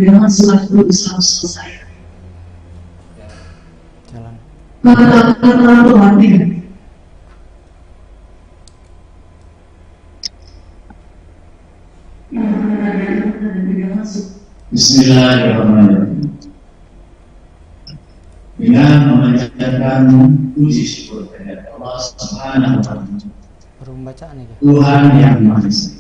dengan surat berusaha selesai. Jalan. Kata-kata berarti. Bismillahirrahmanirrahim. Dengan memanjatkan puji syukur kepada Allah Subhanahu wa Ta'ala, Baru bacaan nih. Tuhan yang Maha Esa.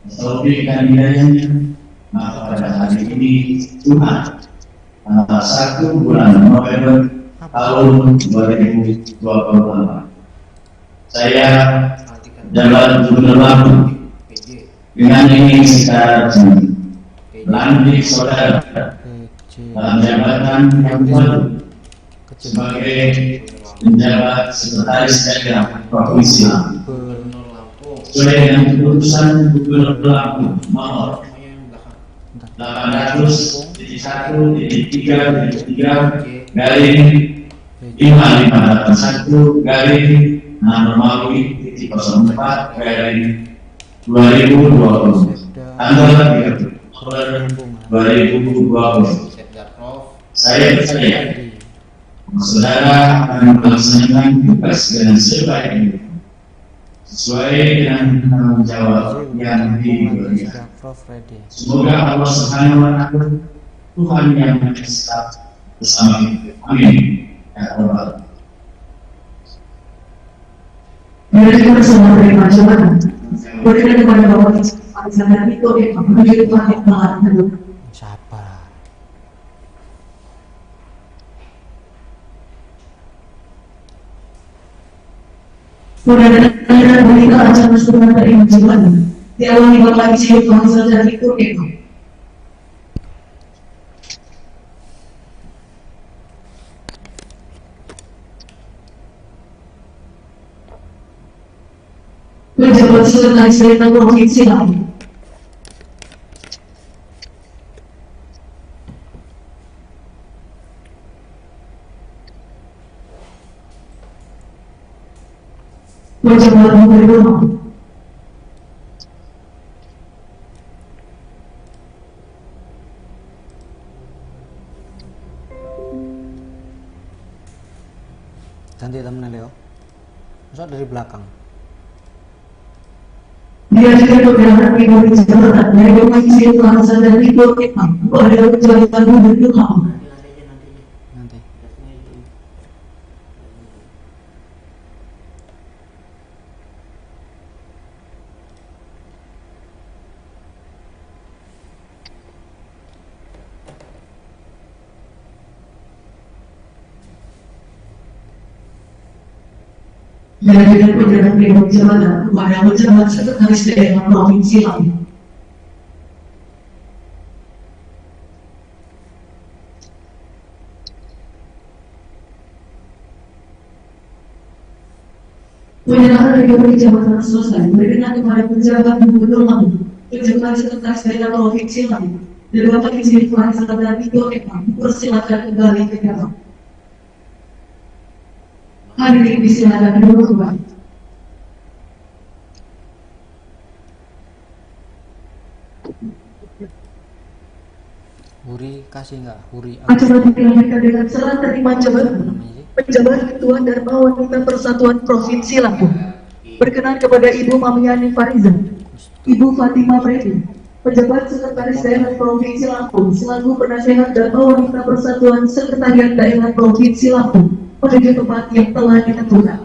Taufik dan hidayahnya, maka pada hari ini Tuhan tanggal 1 bulan November tahun 2024, saya jabat Gubernur Lampung dengan ini secara resmi melantik saudara dalam jabatan yang baru sebagai penjabat sekretaris daerah Provinsi Lampung sesuai dengan keputusan Gubernur Lampung nomor 800-1-3-3-6 tanggal 30 Oktober 2020. Saya percaya saudara akan melaksanakan tugas dengan sebaik-baiknya sesuai dengan tanggung jawab yang diberikan. Semoga Allah Subhanahu wa Ta'ala, Tuhan yang Maha Esa, bersama kita. Amin. Ya Allah. Dari bersama terima jabatan berikan kepada Bapak Alexander Niko yang menuju Tuhan yang Maha Esa. Sabar. Berdasarkan berita acara sebuah dari jabatan diawali Bapak Ijib Alexander Niko Eko. Menjabat sekretaris daerah Provinsi Lampung. Menjabat Menteri Rumah. Ganti temennya Leo. Masuk dari belakang. Diajukan beberapa memori jabatan dari Bapak Ijib Alexander Niko Eko pada jabatan Gubernur Lampung. Nanti. Diajukan beberapa memori jabatan kepada pejabat sekretaris daerah Provinsi Lampung. Penyerahan memori jabatan selesai berikan kepada pejabat Gubernur Lampung, pejabat sekretaris daerah Provinsi Lampung, dan Bapak Ijib Alexander Niko Eko persilakan kembali ke dalam. Hadirin disilakan duduk kembali. Huri kasih nggak? Huri. Acara dilanjutkan dengan serah terima jabatan penjabat Ketua Dharma Wanita Persatuan Provinsi Lampung. Berkenan kepada Ibu Mamiani Fariza, Ibu Fatima Freddy, penjabat sekretaris daerah Provinsi Lampung selaku penasehat Dharma Wanita Persatuan Sekretariat Daerah Provinsi Lampung menuju tempat yang telah ditentukan.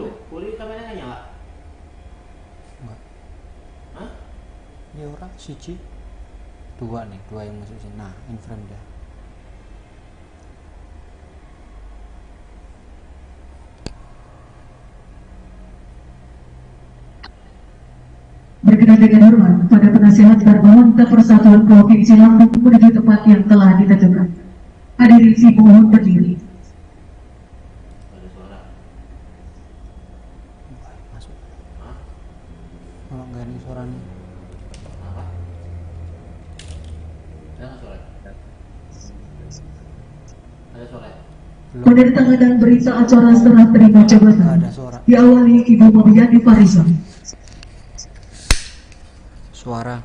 Ini orang siji dua nih, dua yang masuk sini. Nah, in frame dah. Berkenan dengan hormat pada penasehat Dharma Wanita Persatuan Provinsi Lampung menuju tempat yang telah ditentukan. Hadirin si mohon berdiri. Masuk. Kalau nggak ada suaranya. Penandatanganan berita acara serah terima jabatan diawali Ibu Mamiani Fariza. Suara.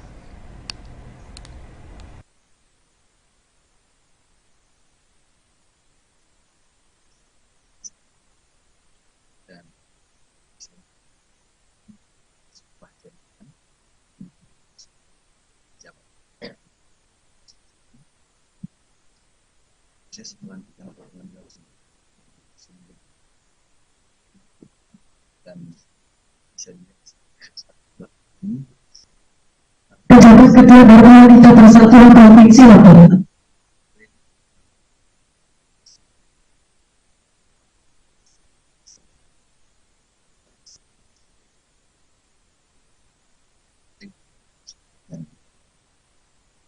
dan bisa Pejabat Ketua Dharma Wanita Persatuan Provinsi Lampung.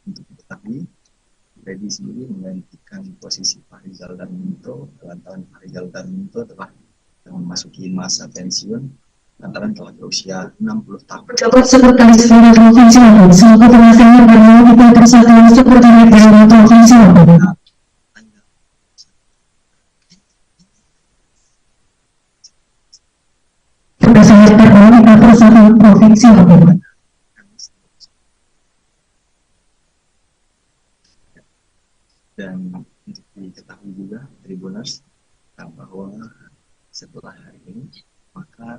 untuk diketahui, Freddy sendiri menggantikan posisi Pak Rizal Darminto lantaran Pak Rizal Darminto telah memasuki masa pensiun lantaran telah berusia 60 tahun. Pejabat Sekretaris Daerah Provinsi Lampung selaku penasehat Dharma Wanita Persatuan Sekretariat Daerah Provinsi Lampung. Penasehat Dharma Wanita Persatuan Provinsi Lampung. Dan untuk diketahui juga Tribuners bahwa setelah hari ini maka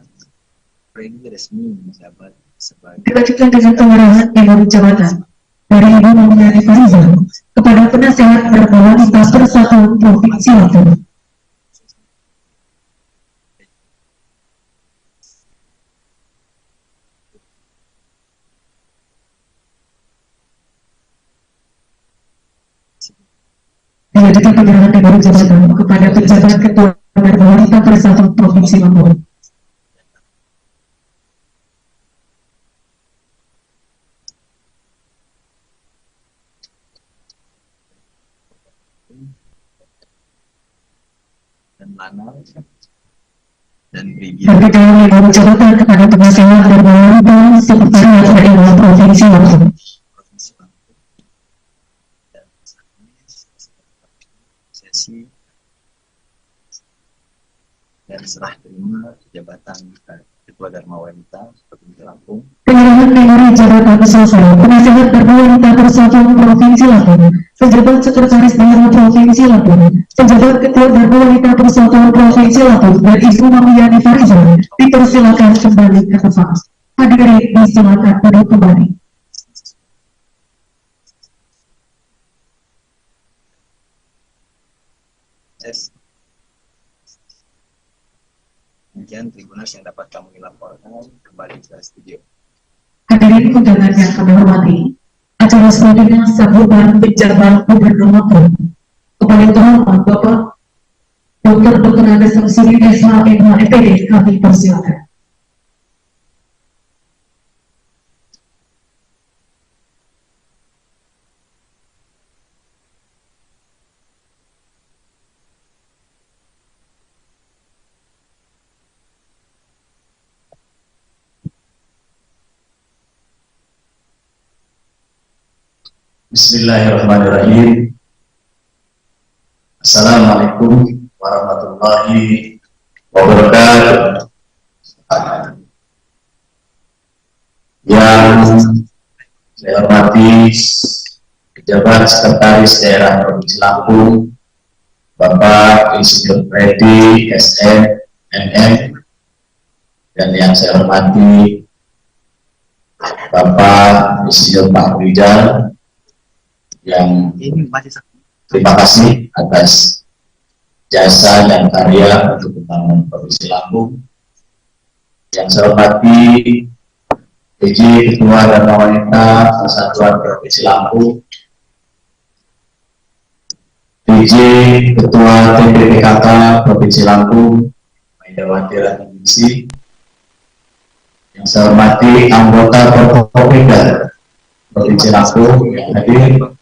Freddy resmi menjabat sebagai Dilanjutkan dengan pengarahan emen jabatan dari Ibu Mamiani Farizal kepada penasehat Dharma Wanita Persatuan Provinsi Lampung. Dilanjutkan penyerahan emen jabatan kepada pejabat Ketua Dharma Wanita Persatuan Provinsi Lampung. dan Lanal dan Brigjen Berkaitan dengan jabatan kepada penasehat Dharma Wanita Sekretariat Daerah Provinsi Lampung. Provinsi Lampung dan sesi dan serah terima jabatan Ketua Dharma Wanita Provinsi Lampung. Penyerahan memori jabatan selesai. Penasehat Dharma Wanita Persatuan Provinsi Lampung, pejabat Sekretaris Daerah Provinsi Lampung, pejabat Ketua Dharma Wanita Persatuan Provinsi Lampung, dan Ibu Mamiani Farizal dipersilakan kembali ke tempat. Hadirin disilakan duduk kembali. Yes. Demikian Tribuners yang dapat kami laporkan kembali ke studio. Hadirin undangan yang kami hormati, acara selanjutnya sambutan pejabat Gubernur Lampung. Kepada yang terhormat Bapak Dr. Andes Samsuri SHMH MPD kami persilakan. Bismillahirrahmanirrahim. Assalamualaikum warahmatullahi wabarakatuh. Yang saya hormati pejabat Sekretaris Daerah Provinsi Lampung, Bapak Insinyur Freddy SM MM, dan yang saya hormati Bapak Insinyur Pak Rizal, yang terima kasih atas jasa dan karya untuk pembangunan Provinsi Lampung. Yang saya hormati PJ Ketua Dharma Wanita Persatuan Provinsi Lampung, PJ Ketua TPPKK Provinsi Lampung, Megawati Ratnasari. Yang saya hormati anggota Forkopimda Provinsi Lampung yang hadir,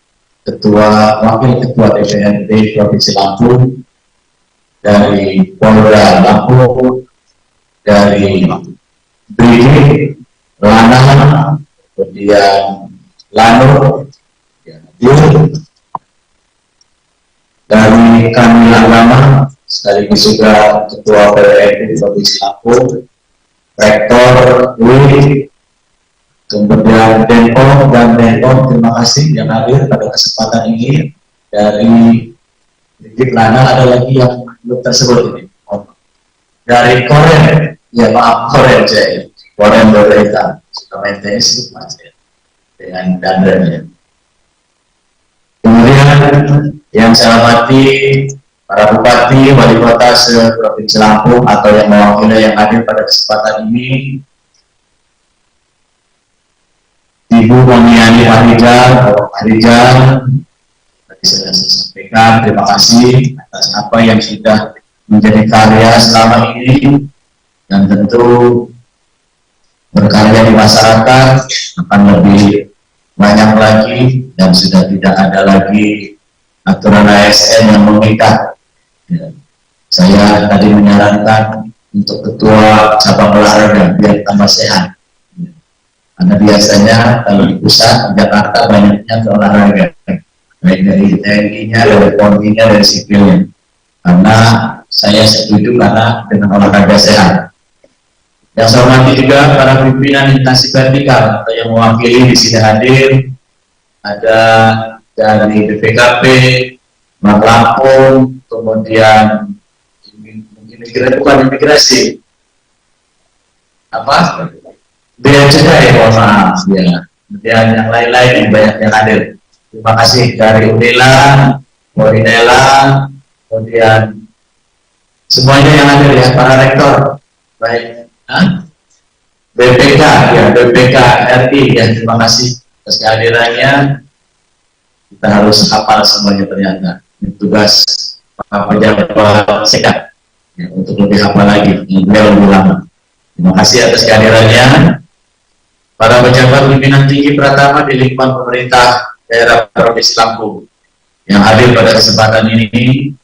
Ketua Wakil Ketua DPRD Provinsi Lampung, dari Polda Lampung, dari Brigjen Lana, kemudian Lano, dari kami Lama, sekaligus juga Ketua PWRD Provinsi Lampung, Rektor UI, kemudian Denpom dan Denpom, terima kasih yang hadir pada kesempatan ini. Dari Brigjen Lana ada lagi yang belum tersebut ini. Dari Korea, ya maaf, Korea Jaya, Korea Berita, suka main tenis dengan dandannya. Kemudian Yang saya hormati para bupati, wali kota se-Provinsi Lampung atau yang mewakili yang hadir pada kesempatan ini, Ibu Mamiani Farijal, Bapak Farijal, tadi sudah saya sampaikan, terima kasih atas apa yang sudah menjadi karya selama ini, dan tentu berkarya di masyarakat akan lebih banyak lagi, dan sudah tidak ada lagi aturan ASN yang mengikat. Ya. Saya tadi menyarankan untuk ketua cabang olahraga biar tambah sehat. Karena biasanya kalau di pusat di Jakarta banyaknya ke olahraga, baik dari TNI-nya, dari Polri-nya, dari sipilnya. Karena saya setuju karena dengan olahraga sehat. Yang saya hormati juga para pimpinan instansi vertikal atau yang mewakili di sini hadir, ada dari BPKP, Bank Lampung, kemudian imigrasi, apa? Bea cukai, mohon maaf ya. Kemudian yang lain-lain yang banyak yang hadir. Terima kasih dari Unila, Morinela, kemudian semuanya yang hadir ya, para rektor, baik BPK ya, BPK RI ya, terima kasih atas kehadirannya. Kita harus hafal semuanya ternyata. Ini tugas para pejabat sekat ya, untuk lebih hafal lagi, lebih lama. Terima kasih atas kehadirannya. Para pejabat pimpinan tinggi Pratama di lingkungan pemerintah daerah Provinsi Lampung yang hadir pada kesempatan ini,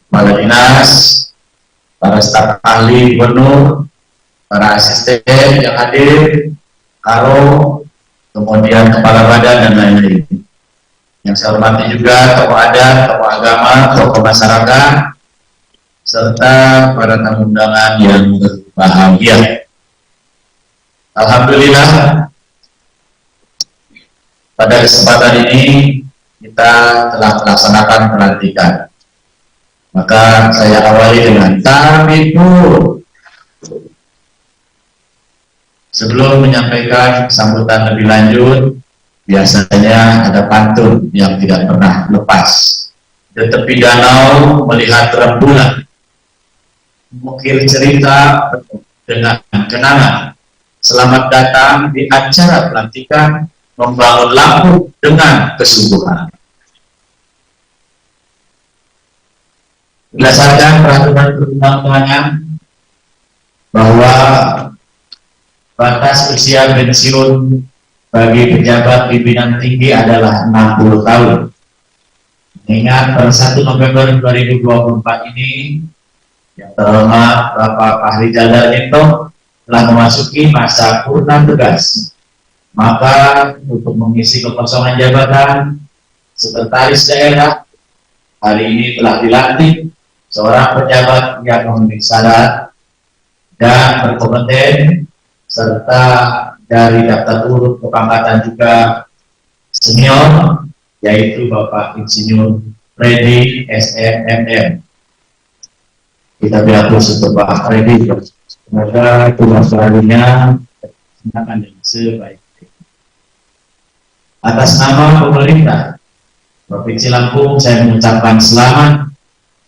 kepala dinas, para staf ahli gubernur, para asisten yang hadir, karo, kemudian kepala badan dan lain-lain. Yang saya hormati juga tokoh adat, tokoh agama, tokoh masyarakat, serta para tamu undangan yang berbahagia. Alhamdulillah, pada kesempatan ini kita telah melaksanakan pelantikan. Maka saya awali dengan Tamiku. Sebelum menyampaikan sambutan lebih lanjut, biasanya ada pantun yang tidak pernah lepas. Di tepi danau melihat rembulan, mengukir cerita dengan kenangan. Selamat datang di acara pelantikan membangun Lampung dengan kesungguhan. Berdasarkan peraturan perundang-undangan bahwa batas usia pensiun bagi pejabat pimpinan tinggi adalah 60 tahun. Mengingat per 1 November 2024 ini, yang terhormat Bapak Fahri Dardarnito telah memasuki masa purna tugas. Maka untuk mengisi kekosongan jabatan sekretaris daerah, hari ini telah dilantik seorang pejabat yang memenuhi syarat dan berkompeten, serta dari daftar urut kepangkatan juga senior, yaitu Bapak Insinyur Freddy SMMM. Kita beri aplaus untuk Pak Freddy. Semoga tugas barunya dilaksanakan dengan sebaik-baiknya. Atas nama pemerintah Provinsi Lampung, saya mengucapkan selamat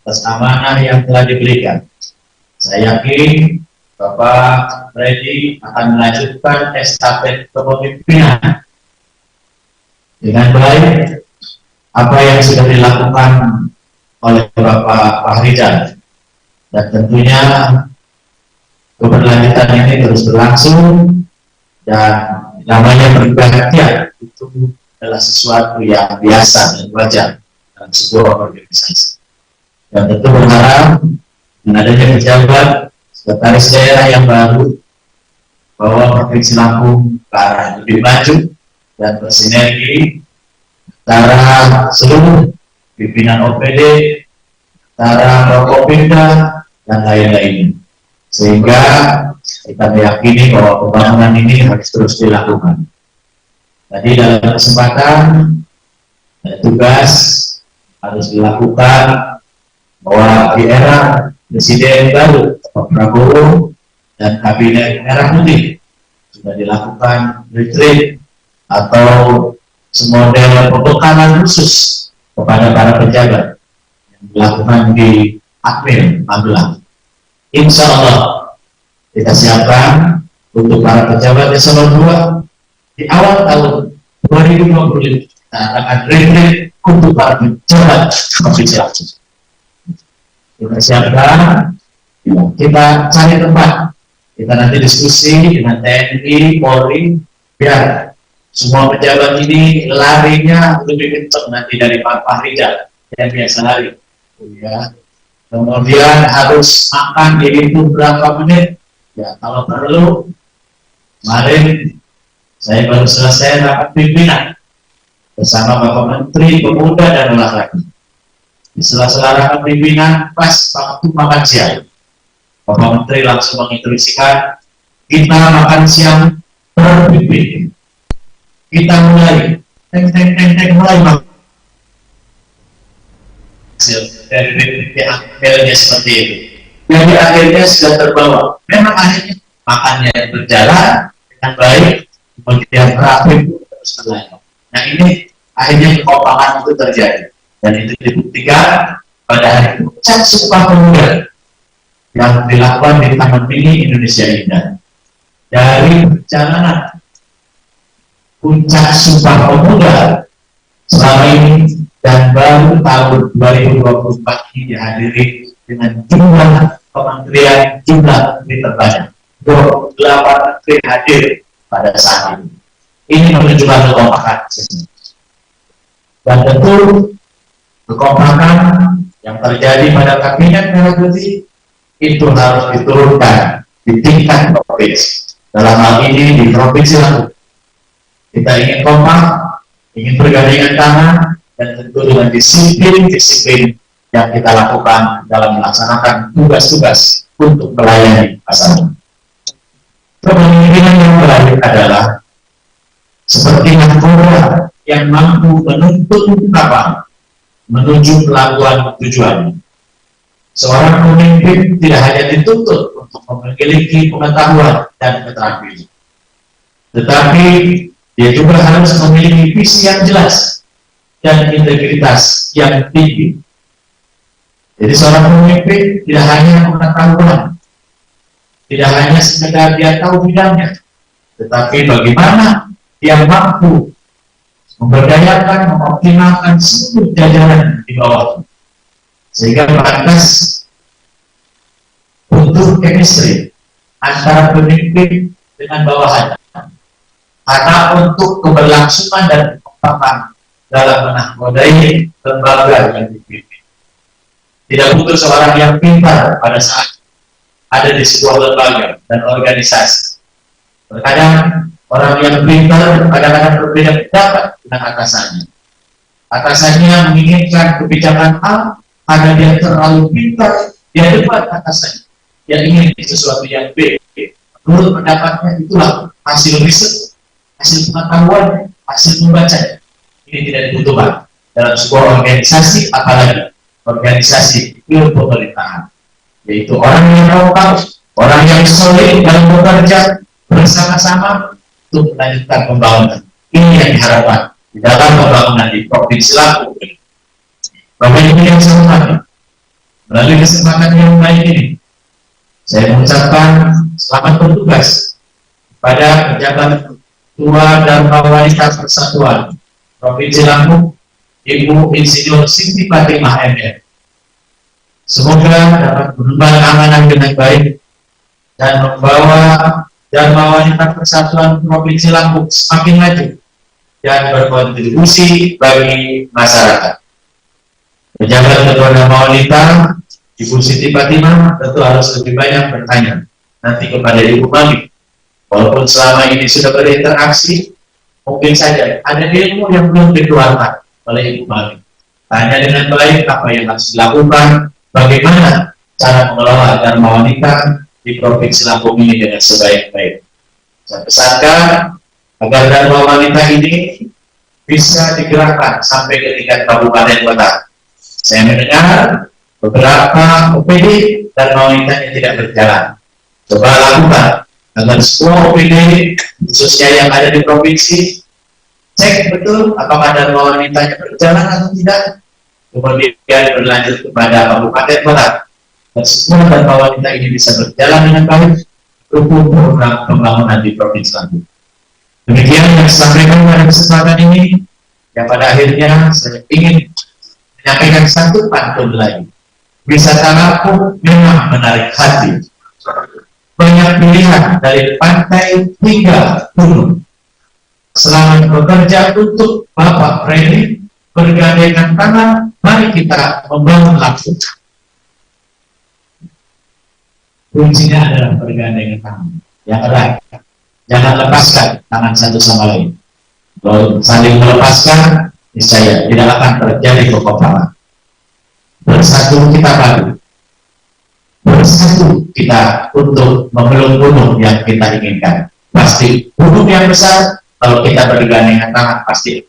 atas amanah yang telah diberikan. Saya yakin Bapak Freddy akan melanjutkan estafet kepemimpinan dengan baik apa yang sudah dilakukan oleh Bapak Fahrizal, dan tentunya keberlanjutan ini terus berlangsung, dan namanya berbahagia itu adalah sesuatu yang biasa dan wajar dalam sebuah organisasi. Dan tentu berharap dengan adanya pejabat sekretaris daerah yang baru, bahwa Provinsi Lampung ke arah lebih maju dan bersinergi antara seluruh pimpinan OPD, antara Prokopimda dan lain-lain, sehingga kita meyakini bahwa pembangunan ini harus terus dilakukan. Tadi dalam kesempatan ada tugas harus dilakukan bahwa di era Presiden baru Pak Prabowo dan Kabinet Merah Putih sudah dilakukan retreat atau semodel pembekalan khusus kepada para pejabat yang dilakukan di April Magelang. Insya Allah kita siapkan untuk para pejabat eselon 2 di awal tahun 2020 kita akan retreat untuk para pejabat provinsi Lampung. Kita siapkan, kita cari tempat, kita nanti diskusi dengan TNI, Polri, biar semua pejabat ini larinya lebih kencang nanti dari Pak Fahrizal yang biasa lari. Ya. Kemudian harus makan dihitung berapa menit. Ya, kalau perlu, kemarin saya baru selesai rapat pimpinan bersama Bapak Menteri Pemuda dan Olahraga. Di sela-sela rapat pimpinan, pas waktu makan siang, Bapak Menteri langsung menginstruksikan kita makan siang berpimpin. Kita mulai, mulai makan dari akhirnya seperti itu. Jadi akhirnya sudah terbawa. Memang akhirnya makannya berjalan dengan baik, kemudian terakhir terus berlanjut. Nah ini akhirnya kekompakan itu terjadi dan itu dibuktikan pada hari puncak Sumpah Pemuda yang dilakukan di Taman Mini Indonesia Indah. Dari perjalanan puncak Sumpah Pemuda selama ini dan baru tahun 2024 ini dihadiri dengan jumlah kementerian, jumlah menteri terbanyak 28 menteri hadir pada saat ini. Ini menunjukkan kekompakan. Dan tentu kekompakan yang terjadi pada kabinet merah putih itu harus diturunkan di tingkat provinsi. Dalam hal ini di Provinsi Lampung. Kita ingin kompak, ingin bergandengan tangan, dan tentu dengan disiplin yang kita lakukan dalam melaksanakan tugas-tugas untuk melayani masyarakat. Kepemimpinan yang terakhir adalah seperti nahkoda yang mampu menuntun kapal menuju pelabuhan tujuan. Seorang pemimpin tidak hanya dituntut untuk memiliki pengetahuan dan keterampilan, tetapi dia juga harus memiliki visi yang jelas dan integritas yang tinggi. Jadi seorang pemimpin tidak hanya pengetahuan, tidak hanya sekedar dia tahu bidangnya, tetapi bagaimana dia mampu memberdayakan, mengoptimalkan seluruh jajaran di bawah, sehingga lantas butuh chemistry antara pemimpin dengan bawahan. Karena untuk keberlangsungan dan kekompakan dalam menahkodai lembaga yang dipimpin. Tidak butuh seorang yang pintar pada saat ada di sebuah lembaga dan organisasi. Terkadang orang yang pintar kadang-kadang berbeda pendapat dengan atasannya. Atasannya menginginkan kebijakan A karena dia terlalu pintar, dia debat atasannya. Yang ingin sesuatu yang B. Menurut pendapatnya itulah hasil riset, hasil pengetahuan, hasil membaca. Ini tidak dibutuhkan dalam sebuah organisasi, apalagi organisasi ilmu pemerintahan, yaitu orang yang kompak, orang yang solid dalam bekerja bersama-sama untuk melanjutkan pembangunan. Ini yang diharapkan di dalam pembangunan di Provinsi Lampung. Bapak Ibu yang saya hormati, melalui kesempatan yang baik ini, saya mengucapkan selamat bertugas pada pejabat Tua Dharma Wanita Persatuan Provinsi Lampung, Ibu Insinyur Siti Fatimah MM. Semoga dapat mengemban amanah dengan baik dan membawa Dharma Wanita Persatuan Provinsi Lampung semakin maju dan berkontribusi bagi masyarakat. Pejabat Ketua Dharma Wanita, Ibu Siti Fatimah, tentu harus lebih banyak bertanya nanti kepada Ibu Mami. Walaupun selama ini sudah berinteraksi, mungkin saja ada ilmu yang belum dikeluarkan oleh Ibu Mami. Tanya dengan baik apa yang harus dilakukan, bagaimana cara mengelola Dharma Wanita di Provinsi Lampung ini dengan sebaik-baik. Saya pesankan agar Dharma Wanita ini bisa digerakkan sampai ke tingkat kabupaten kota. Saya mendengar beberapa OPD Dharma Wanita yang tidak berjalan. Coba lakukan agar semua OPD khususnya yang ada di provinsi cek betul apakah Dharma Wanitanya berjalan atau tidak, kemudian berlanjut kepada kabupaten kota, dan semua tanpa wanita ini bisa berjalan dengan baik dukung program pembangunan di provinsi Lampung. Demikian yang saya sampaikan pada kesempatan ini, yang pada akhirnya saya ingin menyampaikan satu pantun lagi. Wisata Lampung memang menarik hati. Banyak pilihan dari pantai hingga gunung. Selamat bekerja untuk Bapak Freddy, bergandengan tangan, mari kita membangun Lampung. Kuncinya adalah bergandengan tangan yang erat. Jangan lepaskan tangan satu sama lain. Kalau saling melepaskan, niscaya tidak akan terjadi kekompakan. Bersatu kita padu. Bersatu kita untuk memeluk gunung yang kita inginkan. Pasti gunung yang besar, kalau kita bergandengan tangan pasti.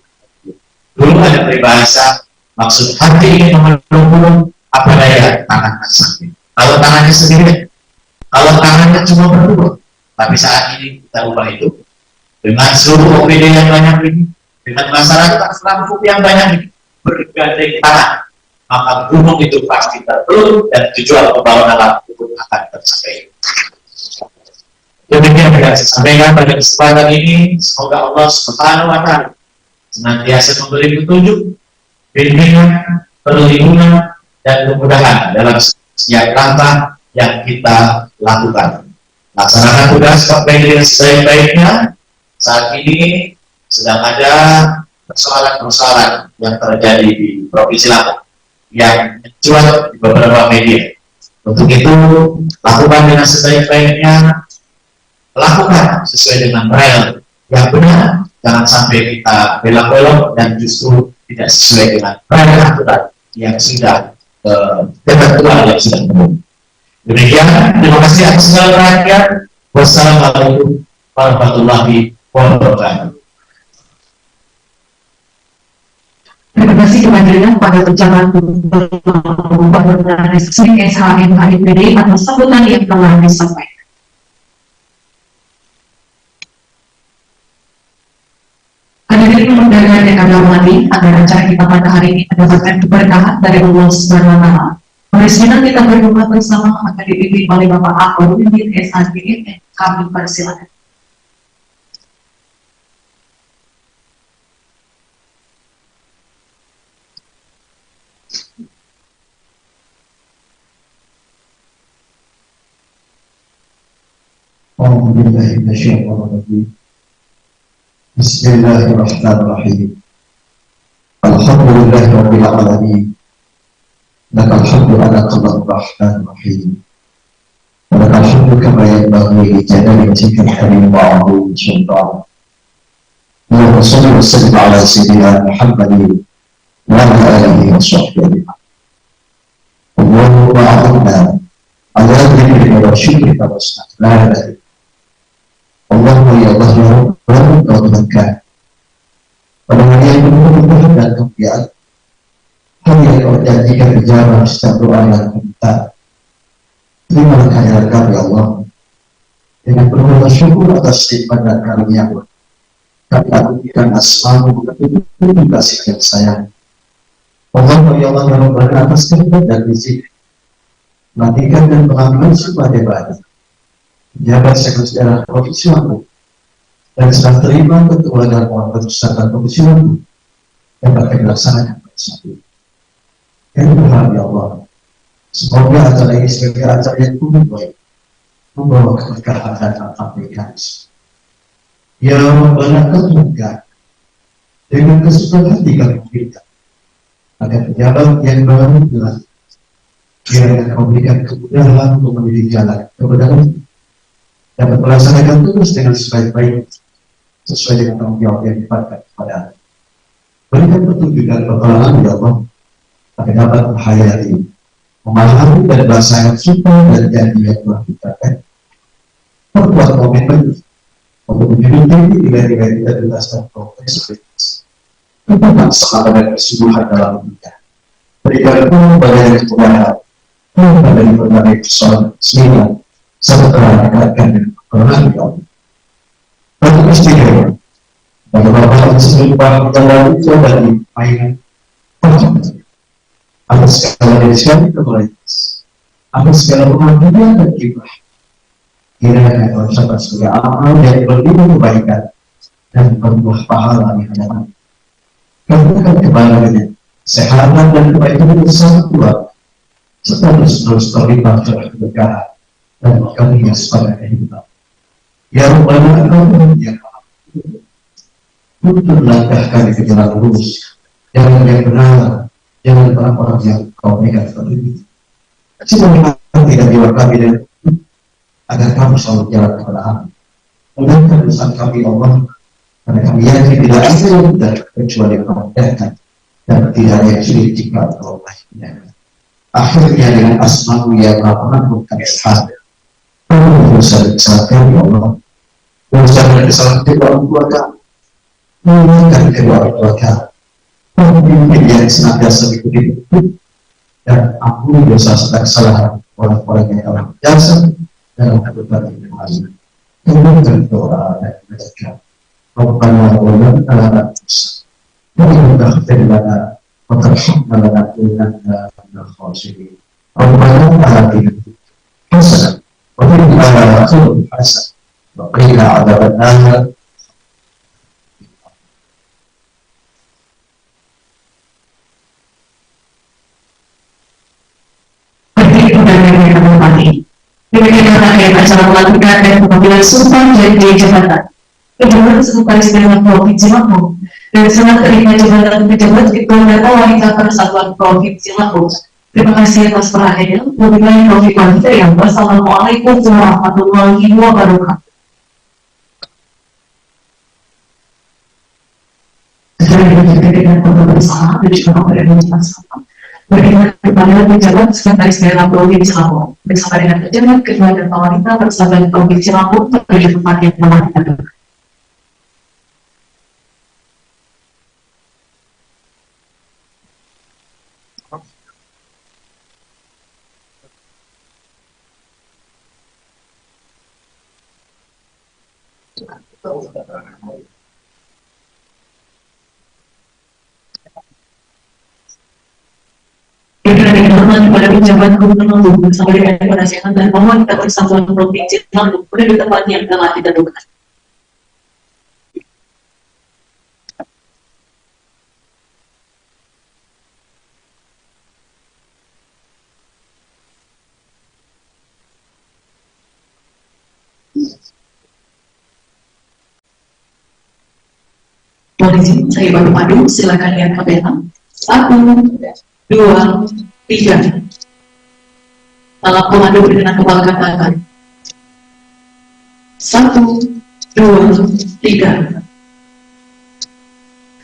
Dulu ada peribahasa, maksud hati ingin memeluk gunung, apa daya tangan sendiri. Kalau tangannya sendiri, kalau tangannya cuma berdua. Tapi saat ini kita ubah itu dengan seluruh OPD yang banyak ini, dengan masyarakat Lampung yang banyak ini, bergandengan tangan, maka gunung itu pasti terpeluk dan tujuan pembangunan Lampung akan tercapai. Demikian yang saya sampaikan pada kesempatan ini. Semoga Allah Subhanahu wa Ta'ala senantiasa memberi petunjuk, bimbingan, perlindungan, dan kemudahan dalam setiap langkah yang kita lakukan. Laksanakan tugas Pak Freddy dengan sebaik-baiknya. Saat ini sedang ada persoalan-persoalan yang terjadi di Provinsi Lampung yang mencuat di beberapa media. Untuk itu, lakukan dengan sebaik-baiknya, lakukan sesuai dengan rel yang benar, jangan sampai kita belok-belok dan justru tidak sesuai dengan rel aturan yang sudah ketentuan yang sudah umum. Demikian, terima kasih atas segala perhatian. Wassalamualaikum warahmatullahi wabarakatuh. Terima kasih kehadiran pada pejabat Gubernur SHM HIPD atas sambutan yang telah disampaikan. Hadirin undangan yang kami hormati, agar acara kita pada hari ini mendapatkan keberkahan dari Allah Subhanahu wa Ta'ala. Marilah kita berdoa bersama akan dipimpin oleh Bapak Akhirudin SHM. Kami persilakan. Bismillahirrahmanirrahim. Alhamdulillahirabbil alamin. Lakal hamdu ala qadar rahmanir-rahim. Lakal hamdu kama yanbaghi li jalali wajhika al-karim wa 'azimi sultanik. Allahumma shalli wa sallim ala sayyidina Muhammadin wa ala alihi wa sahbihi. Allahumma a'inna ala dhikrika wa syukrika wa husni. Allahumma ya Allah ya Rabb, kau Tuhankan pada hari yang penuh kemudahan dan kemuliaan, hari yang kau janjikan dijawab setiap doa yang kita. Terimalah kehadiran kami ya Allah dengan penuh syukur atas nikmat dan karunia-Mu. Kami agungkan asma-Mu dengan kasih dan sayang. Allahumma ya Allah ya Rabb, atas kehendak dan rezeki, matikan dan pengambilan semua ibadah jabat sekretaris daerah Provinsi Lampung dan serah terima ketua dan perusahaan Provinsi Lampung dapat dilaksanakan pada saat ini. Kami berharap ya Allah, semoga acara ini sebagai acara yang baik, membawa keberkahan dan manfaat. Ya Rabbana Tuhan, dengan kesukaan hati kami meminta agar pejabat yang baru dilantik, kiranya kau berikan kemudahan untuk mendidik jalan kebenaran dapat melaksanakan tugas dengan sebaik-baik sesuai dengan tanggung jawab yang diberikan kepada Anda. Berikan petunjuk dan pertolongan ya Allah agar dapat menghayati, memahami dan melaksanakan sumpah dan janji yang telah diberikan. Perkuat komitmen untuk menjunjung tinggi nilai-nilai integritas dan profesionalitas, tentang semangat dan kesungguhan dalam dunia. Berikan pun banyak kemudahan dari berbagai persoalan sehingga serta meningkatkan dan berkenan di Allah. Untuk istimewa, bagi Bapak dan seluruh Bapak telah itu dari mainan atas segala destinasi kebaikan, atas segala pengabdian dan ibadah. Kiranya Tuhan sahabat sebagai amal dari berdiri kebaikan dan berbuah pahala di hadapan. Kabulkan kebahagiaan, kesehatan dan kebaikan bersama keluarga, serta terus terlibat dalam keberkahan dan kalias pada kehidupan. Ya Rabbal Alamin, ya Rabbal, untuk langkahkan ke jalan lurus, jalan yang benar, jalan orang-orang yang kau berikan kepada ini. Semoga tidak jiwa kami dan agar kami selalu jalan kepada Amin. Mudahkan urusan kami Allah, karena kami yakin tidak ada yang mudah kecuali kau mudahkan, dan tidak ada yang sulit jika kau mudahkan. Akhirnya dengan asma-Mu ya Rahman bukan sahabat. Dosa kesalahan ya Allah, dosa dan kesalahan kedua orang tua kami, mengingatkan kedua orang tua kami, pemimpin yang senantiasa mengikuti dan ampuni dosa serta kesalahan orang-orang yang telah berjasa dalam kehidupan yang lain. Kemudian doa dan mereka, Rabbana wa lana Musa, Rabbana khfir lana wa tarhamna lanakunanna minal khasirin. Rabbana atina hasanah wa fil akhirati hasanah wa qina adzabannar. Demikian rangkaian acara pelantikan dan pemanggilan Sultan jadi jabatan. Pejabat Sekretaris Dewan Provinsi Lampung dan senang terima jabatan pejabat Ketua dan Wanita Persatuan Provinsi Lampung. Terima kasih atas perhatiannya. Wabillahi taufiq wal hidayah. Wassalamualaikum warahmatullahi wabarakatuh. Dengan bersama dan juga pemerintah bersama. Beriman kepada pejabat Sekretaris Daerah Provinsi Lampung bersama dengan pejabat Ketua dan Wanita Persatuan Provinsi Lampung menuju tempat yang telah ditentukan. Dengan kepada pejabat Gubernur Lampung bersama dengan penasihat dan Wanita Persatuan Provinsi Lampung menuju tempat yang telah ditentukan. Mohon izin, saya baru padu, silakan lihat kamera. 1, 2, 3. Salam komando berkenan kepala katakan. 1, 2, 3.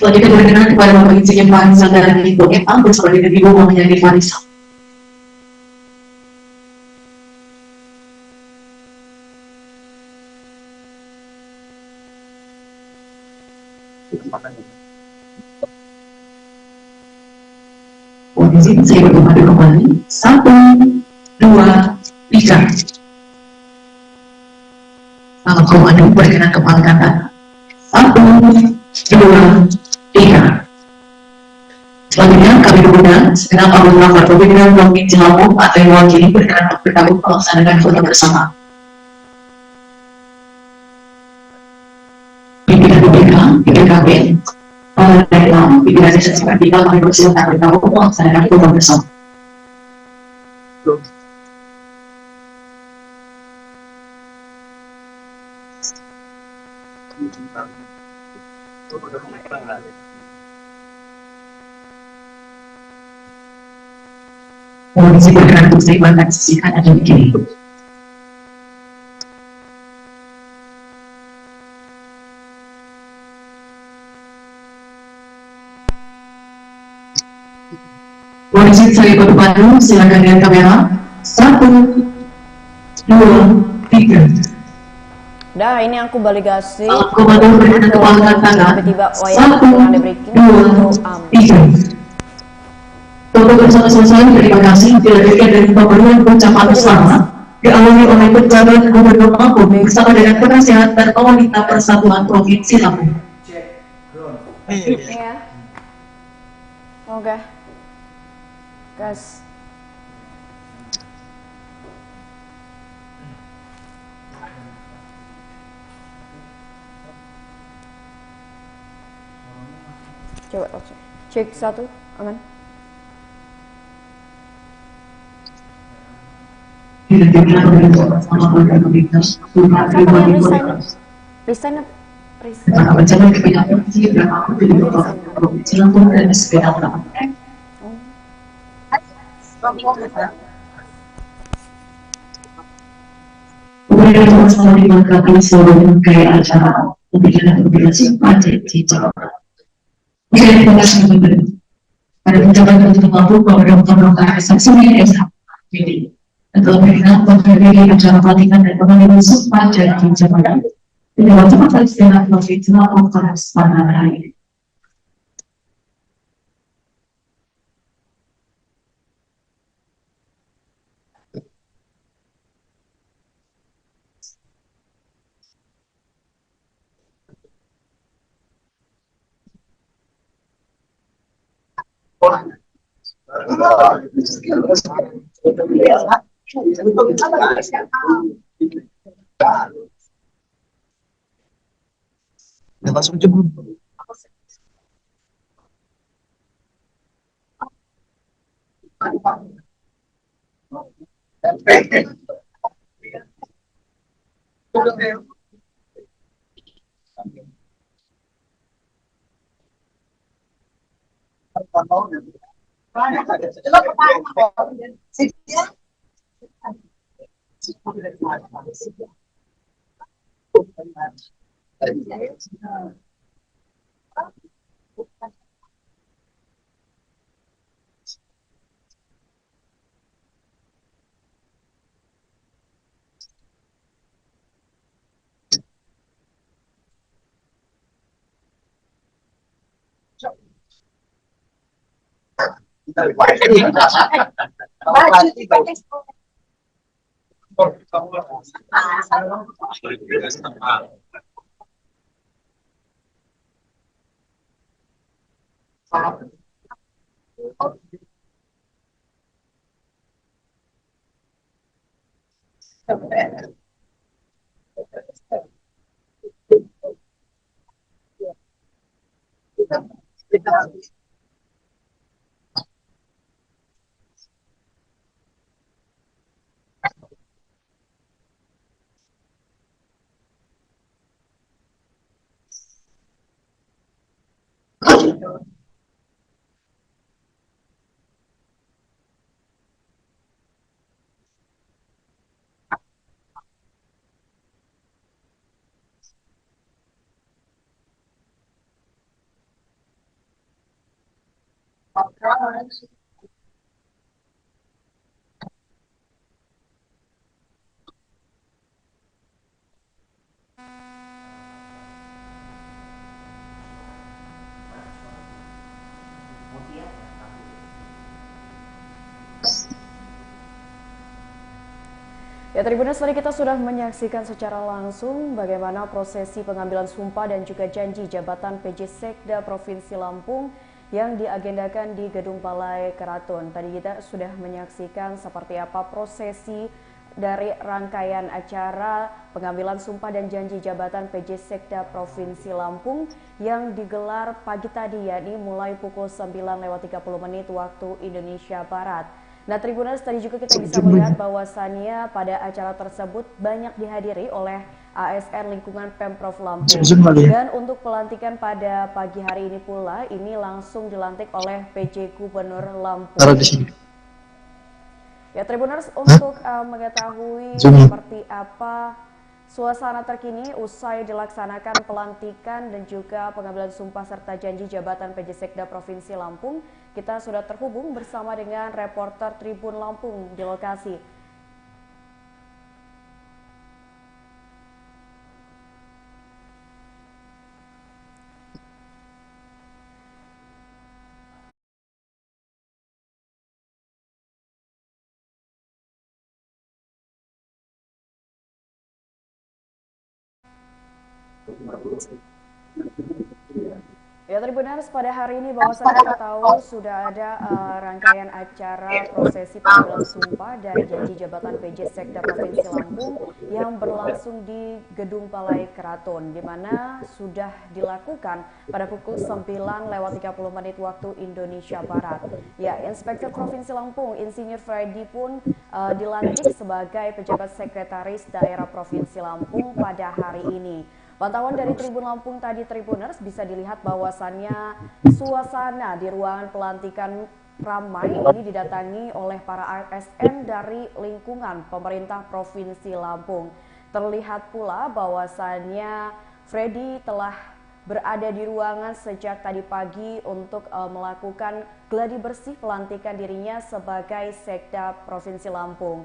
Selanjutnya berkenan kepada Bapak Insinyur Farisal dan Ibu MA bersama dengan Ibu Muhammad Farisal. Izin saya berkembang kembali. 1, 2, 3. Salam komando berkenan kepala kata. 1, 2, 3. Selanjutnya kami mengundang segenap anggota Pimpinan Provinsi Lampung atau yang mewakili berkenan bergabung melaksanakan foto bersama. Pimpinan BPK, BPKB, para daerah, pimpinan desa kita kami persilakan bergabung melaksanakan foto bersama. Mohon izin berkenan untuk saya bahkan sisi kanan dan kiri. Mohon izin saya berpadu, silakan lihat kamera. 1, 2, 3. Dah, ini aku balik kasih. Komando berkenan kepala tangan. 1, 2, 3. Foto bersama selesai, terima kasih. Dilanjutkan dari pemberian ucapan selamat diawali oleh pejabat Gubernur Lampung bersama dengan penasihat dan wanita Persatuan Provinsi Lampung. Iya. Oke. Gas. Coba cek 1, aman. Siapa yang resign? Resign apa? Resign. Ancaman kepindahan Provinsi Lampung dan SPA. Kemudian masalah dilengkapi seluruh rangkaian acara pembicaraan publikasi pada di Jawa Barat. Oke, terima kasih teman-teman. Pada penjabat untuk Lampung, Bapak Dr. Dr. Saksini SH. Jadi, telah berikan menghadiri acara pelatihan dan pengadilan sumpah janji jabatan di dalam tempat Palestina Provinsi Lampung pada kesempatan hari ini. Langsung jemput. Ya, Tribuners, tadi kita sudah menyaksikan secara langsung bagaimana prosesi pengambilan sumpah dan juga janji jabatan PJ Sekda Provinsi Lampung yang diagendakan di Gedung Balai Keraton. Tadi kita sudah menyaksikan seperti apa prosesi dari rangkaian acara pengambilan sumpah dan janji jabatan PJ Sekda Provinsi Lampung yang digelar pagi tadi, yakni mulai pukul 9:30 waktu Indonesia Barat. Nah, Tribuners, tadi juga kita bisa melihat bahwasannya pada acara tersebut banyak dihadiri oleh ASN lingkungan Pemprov Lampung. Dan untuk pelantikan pada pagi hari ini pula, ini langsung dilantik oleh PJ Gubernur Lampung. Ya, Tribuners, untuk mengetahui seperti apa suasana terkini usai dilaksanakan pelantikan dan juga pengambilan sumpah serta janji jabatan PJ Sekda Provinsi Lampung, kita sudah terhubung bersama dengan reporter Tribun Lampung di lokasi. Ya, Tribuners, pada hari ini bahwasannya kita tahu sudah ada rangkaian acara prosesi pengambilan sumpah dan janji jabatan PJ Sekda Provinsi Lampung yang berlangsung di Gedung Balai Keraton, di mana sudah dilakukan pada pukul 9:30 waktu Indonesia Barat. Ya, Inspektur Provinsi Lampung, Insinyur Freddy pun dilantik sebagai pejabat sekretaris daerah Provinsi Lampung pada hari ini. Pantauan dari Tribun Lampung tadi, Tribuners, bisa dilihat bahwasannya suasana di ruangan pelantikan ramai ini didatangi oleh para ASN dari lingkungan pemerintah Provinsi Lampung. Terlihat pula bahwasannya Freddy telah berada di ruangan sejak tadi pagi untuk melakukan gladi bersih pelantikan dirinya sebagai Sekda Provinsi Lampung.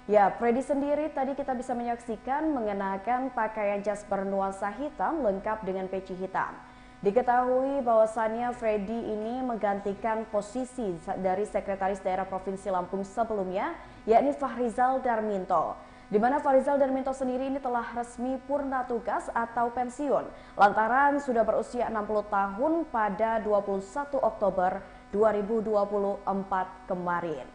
Ya, Freddy sendiri tadi kita bisa menyaksikan mengenakan pakaian jas bernuansa hitam lengkap dengan peci hitam. Diketahui bahwasannya Freddy ini menggantikan posisi dari Sekretaris Daerah Provinsi Lampung sebelumnya, yakni Fahrizal Darminto. Di mana Fahrizal Darminto sendiri ini telah resmi purna tugas atau pensiun, lantaran sudah berusia 60 tahun pada 21 Oktober 2024 kemarin.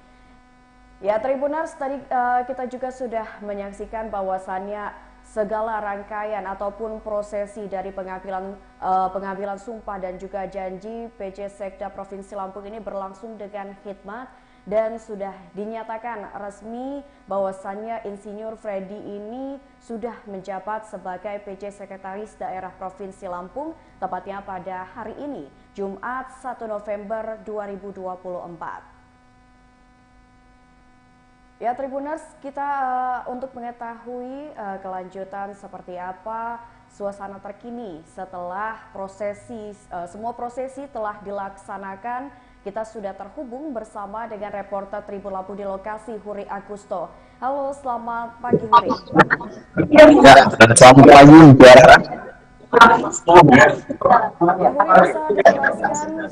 Ya, Tribuners, tadi kita juga sudah menyaksikan bahwasannya segala rangkaian ataupun prosesi dari pengambilan sumpah dan juga janji PJ Sekda Provinsi Lampung ini berlangsung dengan khidmat dan sudah dinyatakan resmi bahwasannya Insinyur Freddy ini sudah menjabat sebagai PJ Sekretaris Daerah Provinsi Lampung, tepatnya pada hari ini, Jumat 1 November 2024. Ya, Tribuners, kita untuk mengetahui kelanjutan seperti apa suasana terkini setelah semua prosesi telah dilaksanakan, kita sudah terhubung bersama dengan reporter Tribun Lampung di lokasi, Huri Agusto. Halo, selamat pagi, Huri. Ya, selamat pagi, Tiara. Ya, Huri, bisa dijelaskan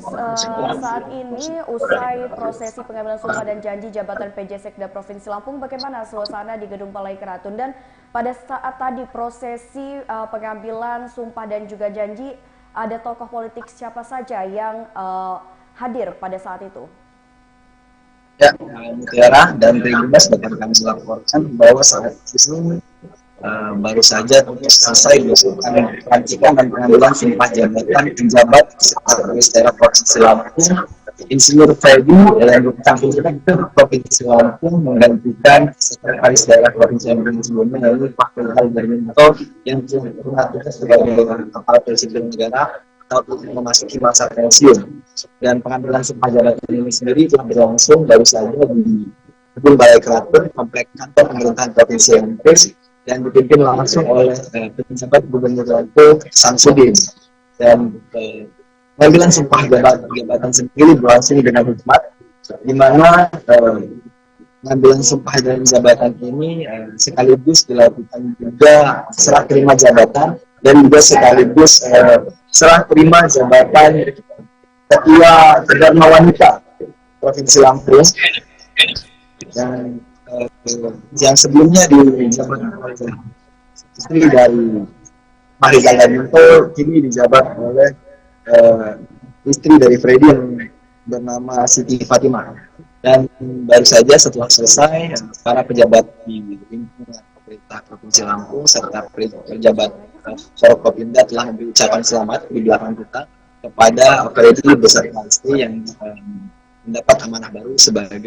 saat ini usai prosesi pengambilan sumpah dan janji jabatan PJ Sekda Provinsi Lampung, bagaimana suasana di Gedung Balai Keraton, dan pada saat tadi prosesi pengambilan sumpah dan juga janji, ada tokoh politik siapa saja yang hadir pada saat itu? Ya, Tiara dan Tribuners, dapat kami laporkan bahwa saat ini baru saja selesai dilakukan pelantikan dan pengambilan sumpah jabatan penjabat Sekretaris Daerah Provinsi Lampung. Insinyur Freddy yang merupakan pimpinan Provinsi Lampung menggantikan Sekretaris Daerah Provinsi Lampung sebelumnya, yaitu Pak Fahrizal Darminto yang pernah tugas sebagai Kepala Presiden Negara ataupun memasuki masa pensiun. Dan pengambilan sumpah jabatan ini sendiri telah berlangsung baru saja di Gedung Balai Keraton, Komplek Kantor Pemerintahan Provinsi Lampung, dan dipimpin langsung oleh penjabat Gubernur Lampung Samsudin. Dan pengambilan sumpah jabatan sendiri berlangsung dengan hikmat, di mana pengambilan sumpah dan jabatan ini sekaligus dilakukan juga serah terima jabatan dan juga sekaligus serah terima jabatan Ketua Dharma Wanita Provinsi Lampung yang sebelumnya dijabat oleh istri dari Fahrizal Darminto, kini dijabat oleh istri dari Freddy yang bernama Siti Fatimah. Dan baru saja setelah selesai, para pejabat di lingkungan pemerintah Provinsi Lampung serta pejabat Forkopimda telah memberi ucapan selamat di belakang kita kepada Freddy beserta istri yang mendapat amanah baru sebagai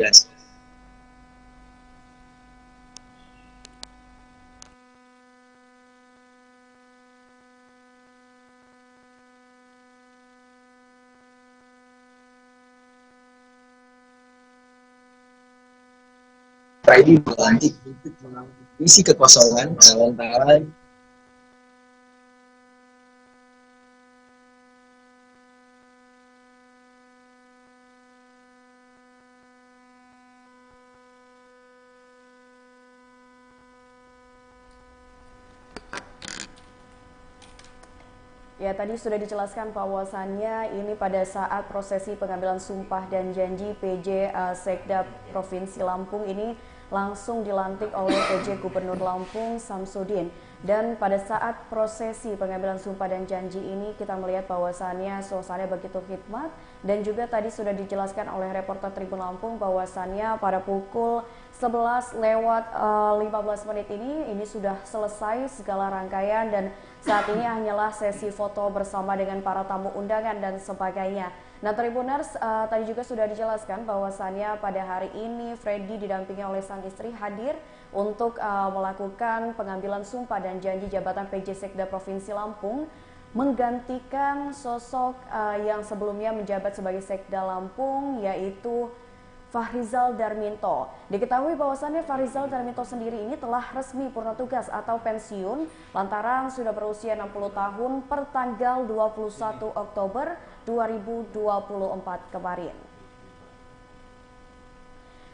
Freddy berlantik untuk mengisi kekosongan lantaran Ya, tadi sudah dijelaskan bahwasannya ini pada saat prosesi pengambilan sumpah dan janji PJ Sekda Provinsi Lampung ini langsung dilantik oleh PJ Gubernur Lampung Samsudin. Dan pada saat prosesi pengambilan sumpah dan janji ini kita melihat bahwasannya suasana begitu khidmat, dan juga tadi sudah dijelaskan oleh reporter Tribun Lampung bahwasannya pada pukul 11 lewat 15 menit ini sudah selesai segala rangkaian, dan saat ini hanyalah sesi foto bersama dengan para tamu undangan dan sebagainya. Nah, Tribuners, tadi juga sudah dijelaskan bahwasannya pada hari ini Freddy didampingi oleh sang istri hadir untuk melakukan pengambilan sumpah dan janji jabatan PJ Sekda Provinsi Lampung, menggantikan sosok yang sebelumnya menjabat sebagai Sekda Lampung, yaitu Fahrizal Darminto. Diketahui bahwasannya Fahrizal Darminto sendiri ini telah resmi purna tugas atau pensiun lantaran sudah berusia 60 tahun per tanggal 21 Oktober 2024 kemarin.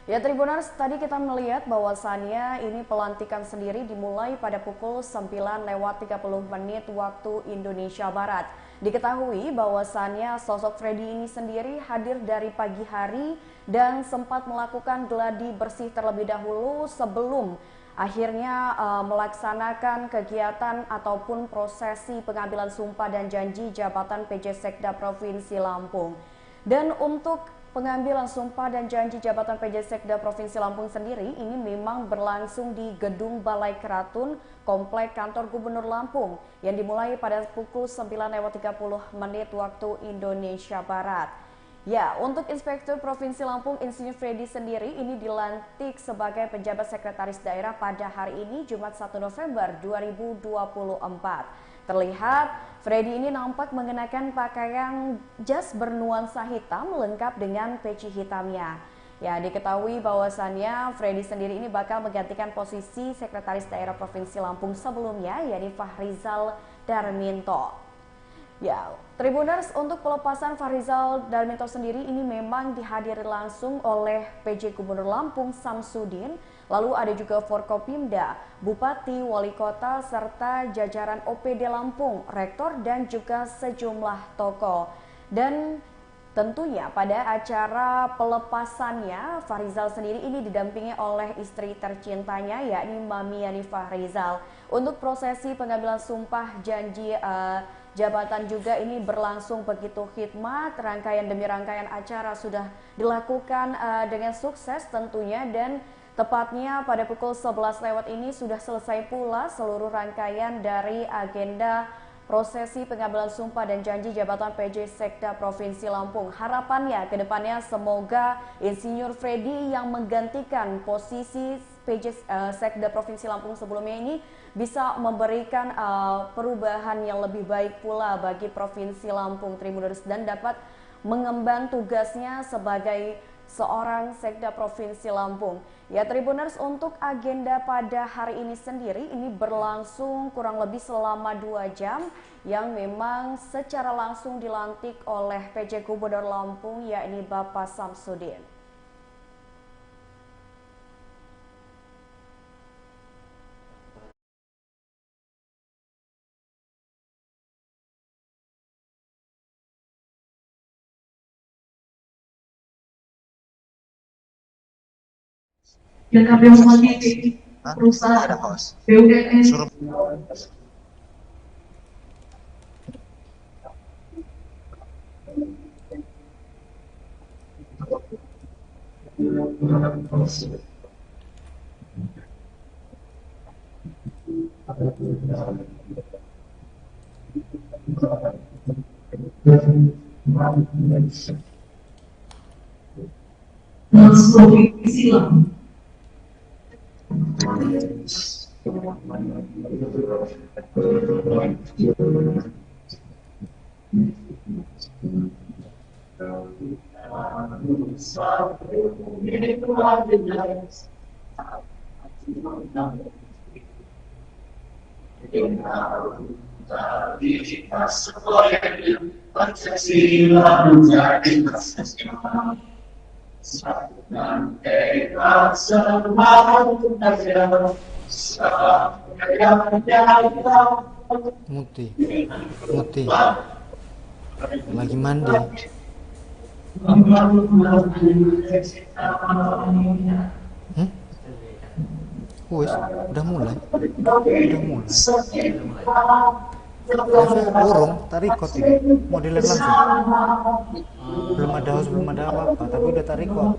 Ya, Tribuners, tadi kita melihat bahwasannya ini pelantikan sendiri dimulai pada pukul 9 lewat 30 menit waktu Indonesia Barat. Diketahui bahwasannya sosok Freddy ini sendiri hadir dari pagi hari dan sempat melakukan gladi bersih terlebih dahulu sebelum akhirnya melaksanakan kegiatan ataupun prosesi pengambilan sumpah dan janji jabatan PJ Sekda Provinsi Lampung. Dan untuk pengambilan sumpah dan janji jabatan PJ Sekda Provinsi Lampung sendiri ini memang berlangsung di Gedung Balai Keratun, Komplek Kantor Gubernur Lampung, yang dimulai pada pukul 9.30 menit waktu Indonesia Barat. Ya, untuk Inspektur Provinsi Lampung Insinyur Freddy sendiri ini dilantik sebagai penjabat sekretaris daerah pada hari ini Jumat 1 November 2024. Terlihat Freddy ini nampak mengenakan pakaian jas bernuansa hitam lengkap dengan peci hitamnya. Ya, diketahui bahwasannya Freddy sendiri ini bakal menggantikan posisi sekretaris daerah Provinsi Lampung sebelumnya, yakni Fahrizal Darminto. Ya, Tribuners, untuk pelepasan Fahrizal Darminto sendiri ini memang dihadiri langsung oleh PJ Gubernur Lampung Samsudin, lalu ada juga Forkopimda, Bupati, Wali Kota, serta jajaran OPD Lampung, Rektor, dan juga sejumlah tokoh. Dan tentunya pada acara pelepasannya, Fahrizal sendiri ini didampingi oleh istri tercintanya, yakni Mami Yani Fahrizal. Untuk prosesi pengambilan sumpah janji jabatan juga ini berlangsung begitu khidmat, rangkaian demi rangkaian acara sudah dilakukan dengan sukses tentunya, dan tepatnya pada pukul 11 lewat ini sudah selesai pula seluruh rangkaian dari agenda prosesi pengambilan sumpah dan janji jabatan PJ Sekda Provinsi Lampung. Harapannya ke depannya semoga Insinyur Freddy yang menggantikan posisi PJ Sekda Provinsi Lampung sebelumnya ini bisa memberikan perubahan yang lebih baik pula bagi Provinsi Lampung, Tribuners, dan dapat mengemban tugasnya sebagai seorang Sekda Provinsi Lampung. Ya, Tribuners, untuk agenda pada hari ini sendiri ini berlangsung kurang lebih selama 2 jam yang memang secara langsung dilantik oleh PJ Gubernur Lampung, yakni Bapak Samsudin. Yang kami hormati perusahaan BUMN Provinsi Lampung. Muti lagi mandi. Wes, udah mulai. Live urung, tak record ini. Modelnya langsung. Belum ada host, belum ada apa-apa, tapi udah tak record.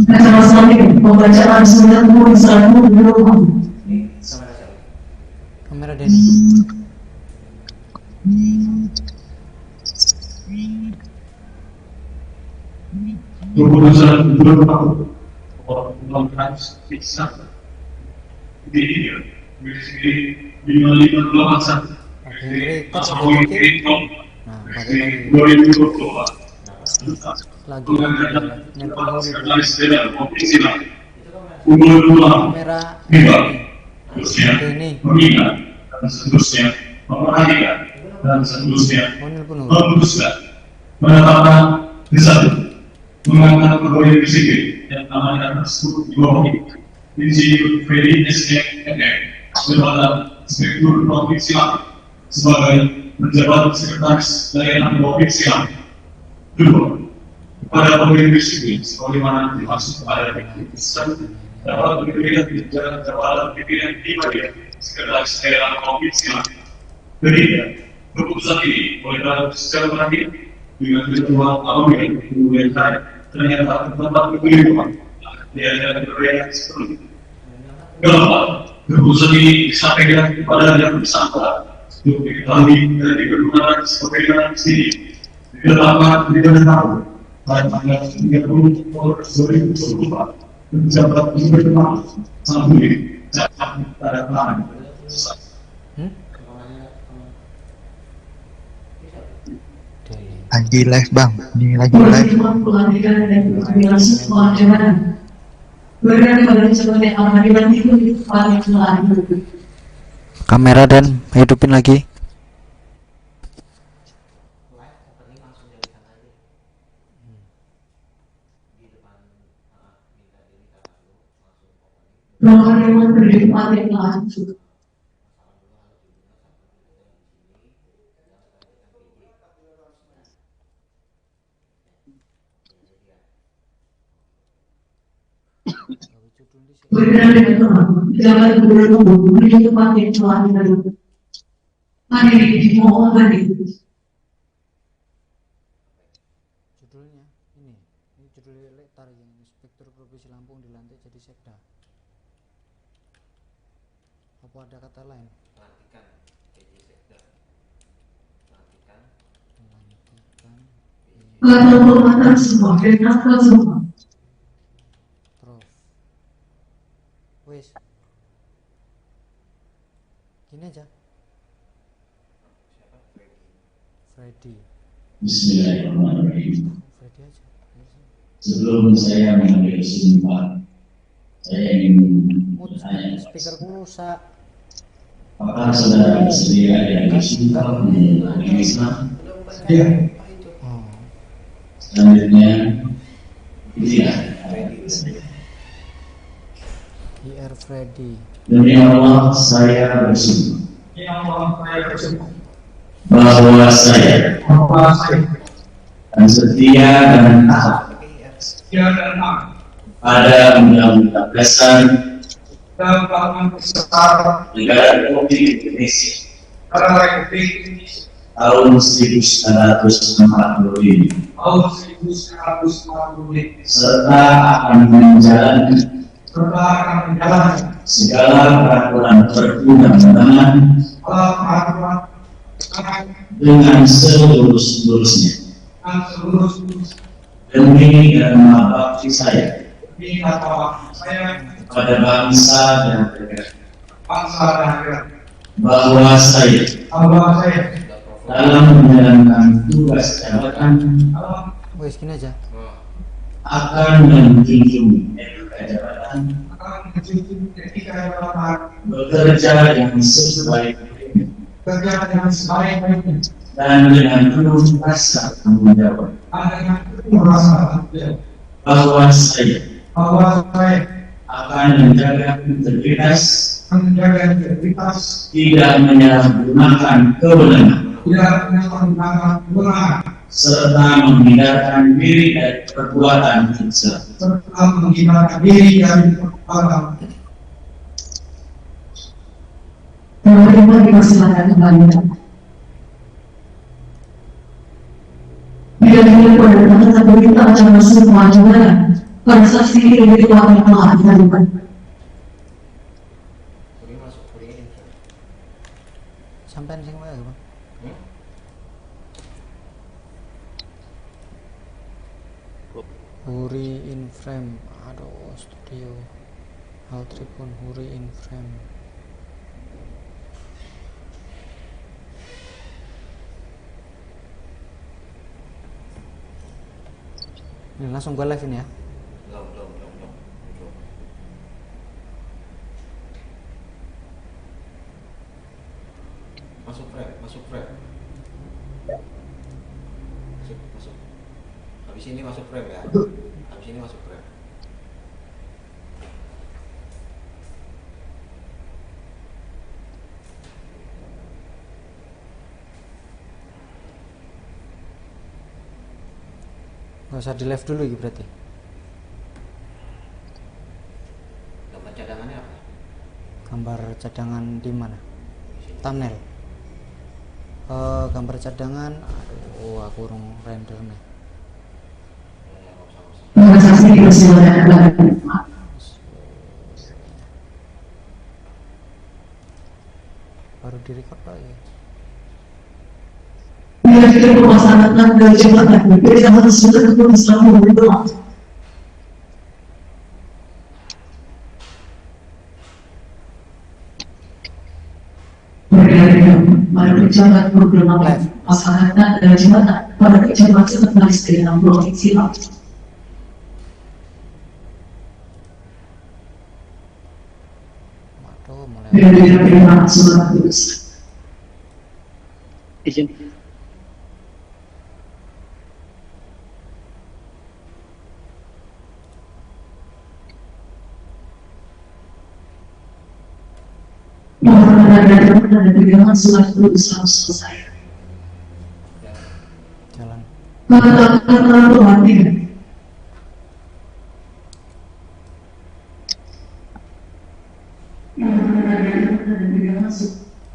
Acara selanjutnya pembacaan surat Kamera Denny. Keputusan gubernur melakukan siksa di lima satu Kamera Denny. dan seterusnya memperhatikan dan seterusnya Penuh. memutuskan menetapkan di satu mengangkat pegawai sipil yang amanah tersebut dibawahi Insinyur Ferry SMM jabatan Inspektur Provinsi Lampung sebagai penjabat sekretaris daerah Provinsi Lampung. Kedua, kepada pegawai sipil sebagaimana dimaksud pada keputusan dapat diberikan di jalan jabatan pimpinan di bagian sekretaris daerah Provinsi Lampung. Ketiga, keputusan ini boleh secara terakhir dengan ketentuan apabila kemudian ternyata tempat kekeliruan diadakan berbeda seperti keempat, keputusan ini disampaikan kepada yang bersangkutan untuk diketahui dan dipergunakan sebagai dengan sini ditetapkan di dalam tahun pada tanggal 30 Maret 2024 menjabat gubernur sampai cacat pada tangan. Lagi live bang, ini lagi live. pelantikan dan pengambilan sebuah jabatan. Berada pada sebagai panggilan itu paling terakhir. Kamera dan hidupin lagi. Bahwa memang terjadi paling langsung. Berkenaan dengan teman, jalan gubernur menuju tempat yang telah dilakukan. Hari ini dimohon berdiri. Judulnya ini judulnya letar yang Inspektur Provinsi Lampung dilantik jadi sekda. Apa ada kata lain? Pelantikan jadi sekda. Pelantikan. Latar penghormatan semua dan nakal semua. Wes, gini aja. Freddy. Bismillahirrahmanirrahim. Freddy aja. Sebelum saya mengambil sumpah, saya ingin bertanya, Speakerku rusak. apakah saudara bersedia yang bersumpah menurut Islam? Iya. Selanjutnya, tidak. IR Freddy. Demi Allah, saya bersumpah bahwa saya akan setia dan taat pada Undang-Undang Dasar Negara Republik Indonesia tahun 1945 serta akan menjalankan segala peraturan perundang-undangan dengan selurus-lurusnya demi dan mengabdi saya pada bangsa dan negara, bahwa saya dalam menjalankan tugas jabatan Wes, gini aja. akan menjunjung etika jabatan, bekerja yang sesuai kerja dengan sebaik-baiknya dan dengan penuh rasa tanggung jawab dengan penuh rasa tanggung jawab bahwa saya akan menjaga integritas, tidak menyalahgunakan kewenangan, serta menghindarkan diri dari perbuatan tercela. Menerima dipersilakan kembali. Bila ingin kedatangan satu kita akan masuk kemajuan pada saksi ini Tuhan yang telah dihadirkan. Sampai sing wae, Bang. Huri in frame. Aduh, studio. Hal Tribun Huri in frame. Ini langsung gue live ini ya. Masuk frame. Masuk. Habis ini masuk frame ya. Habis ini masuk frame. Gak usah di live dulu gitu berarti. Gambar cadangannya apa? Gambar cadangan di mana? Thumbnail. Gambar cadangan. Aduh, aku urung render nih. Saksi dipersilakan kembali. Baru di record lagi. Bila kita melaksanakan jabatan, kita harus betul-betul selalu berdoa. Pada pejabat program pelaksana dan jabatan pada pejabat sekretaris daerah provinsi Lampung. Waduh, mulai. Bila diterima surat tulis. Izin. Dan pegangan surat tulis harus selesai. Jalan. Kata-kata perhatian.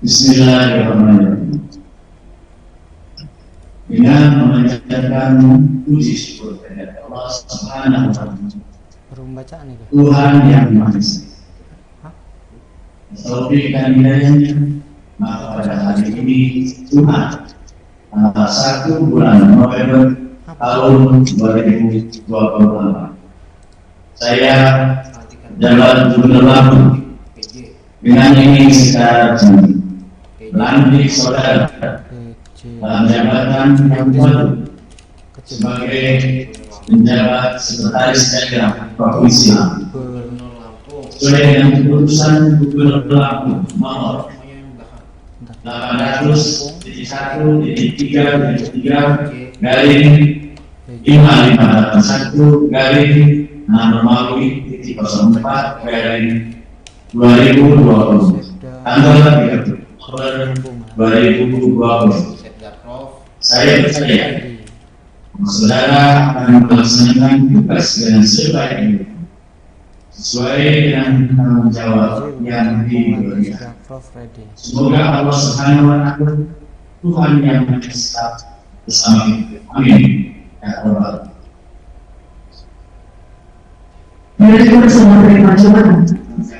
Bismillahirrahmanirrahim. Dengan memanjatkan puji syukur kepada Allah Subhanahu wa Ta'ala, Baru bacaan nih. Tuhan yang Maha Esa. Taufik dan hidayahnya, maka pada hari ini Tuhan tanggal 1 bulan November tahun 2024 saya jabat Gubernur Lampung dengan ini secara resmi melantik saudara dalam jabatan yang baru sebagai penjabat sekretaris daerah Provinsi Lampung sesuai dengan keputusan Gubernur Lampung nomor 800.1.3.3 garing 5581 garing 6 Romawi 04 garing 2020 tanggal 30 Oktober 2020. Saya percaya saudara akan melaksanakan tugas dengan sebaik-baiknya sesuai dengan tanggung jawab yang diberikan. Semoga Allah Subhanahu wa Ta'ala Tuhan yang Maha Esa bersama kita. Amin. Ya Allah. Bila kita bersama terima jabatan,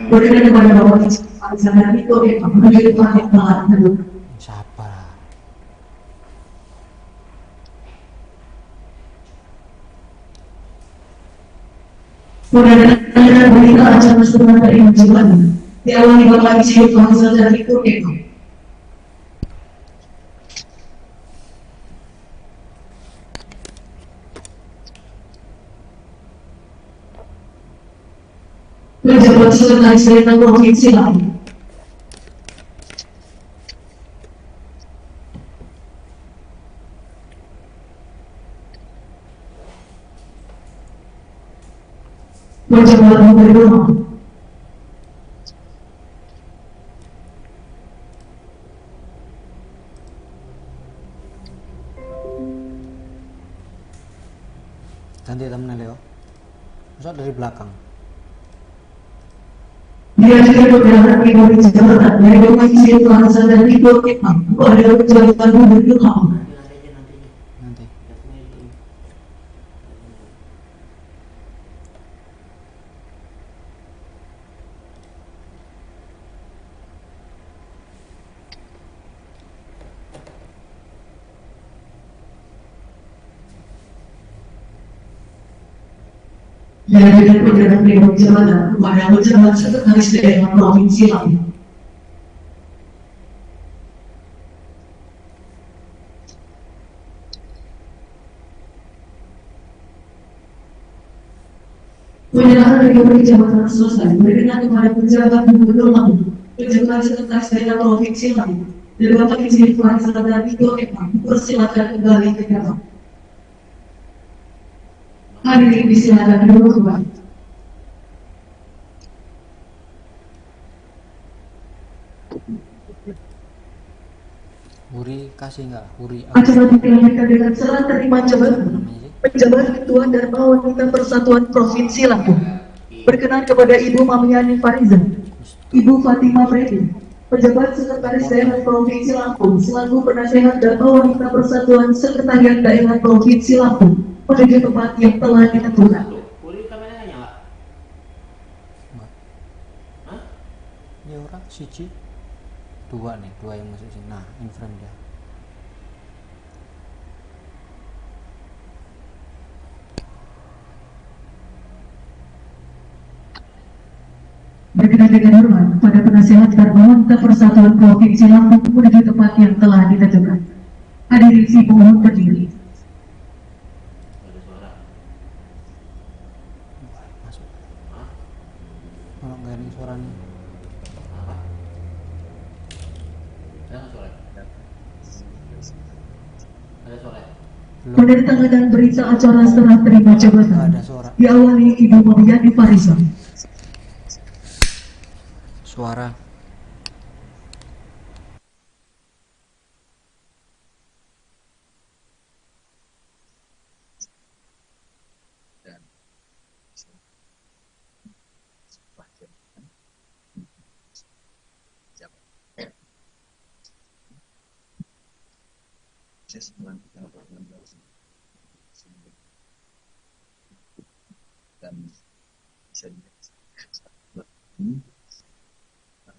berikan kepada Bapak Alexander Niko yang menuju Tuhan yang telah ditentukan. Siapa? Kemudian berita acara setelah dari jabatan diawali Bapak Alexander Niko Eko. Pejabat sekretaris daerah Provinsi Lampung. Wajah baru berdoa. Ganti temennya Leo. Masa dari belakang. Diajukan beberapa memori jabatan dari Komisi Bahasa dan Libur Kepang pada jabatan Gubernur Kepang. Nanti. Diajukan beberapa memori jabatan kepada pejabat sekretaris daerah provinsi lain. Penyerahan memori jabatan selesai berkenan kepada pejabat gubernur lain, pejabat sekretaris daerah provinsi lain, dan Bapak Izin Faisal dan Ibu Kepang persilakan kembali ke dalam. Hadirin disilakan dulu kembali. Huri kasih nggak? Huri Acara dilanjutkan dengan serah terima jabatan penjabat Ketua Dharma Wanita Persatuan Provinsi Lampung. Berkenan kepada Ibu Mamiani Fariza, Ibu Fatima Freddy, pejabat Sekretaris Daerah Provinsi Lampung selaku penasehat Dharma Wanita Persatuan Sekretariat Daerah Provinsi Lampung menuju tempat yang telah ditentukan. Uri kameranya nyala. Enggak. Hah? Ini orang siji. Dua nih, dua yang masuk sini. Nah, in frame dia. Berkenan dengan hormat pada penasehat Dharma Wanita Persatuan Provinsi Lampung menuju tempat yang telah ditentukan. Hadirin si pemohon berdiri. Ada suara. Masuk. Hah? Kalau nggak ada suaranya. Apa? Ada suara. Ada suara. Belum. Menandatangani berita acara serah terima Nggak jabatan ada suara. diawali Ibu Mamiani Fariza. Suara.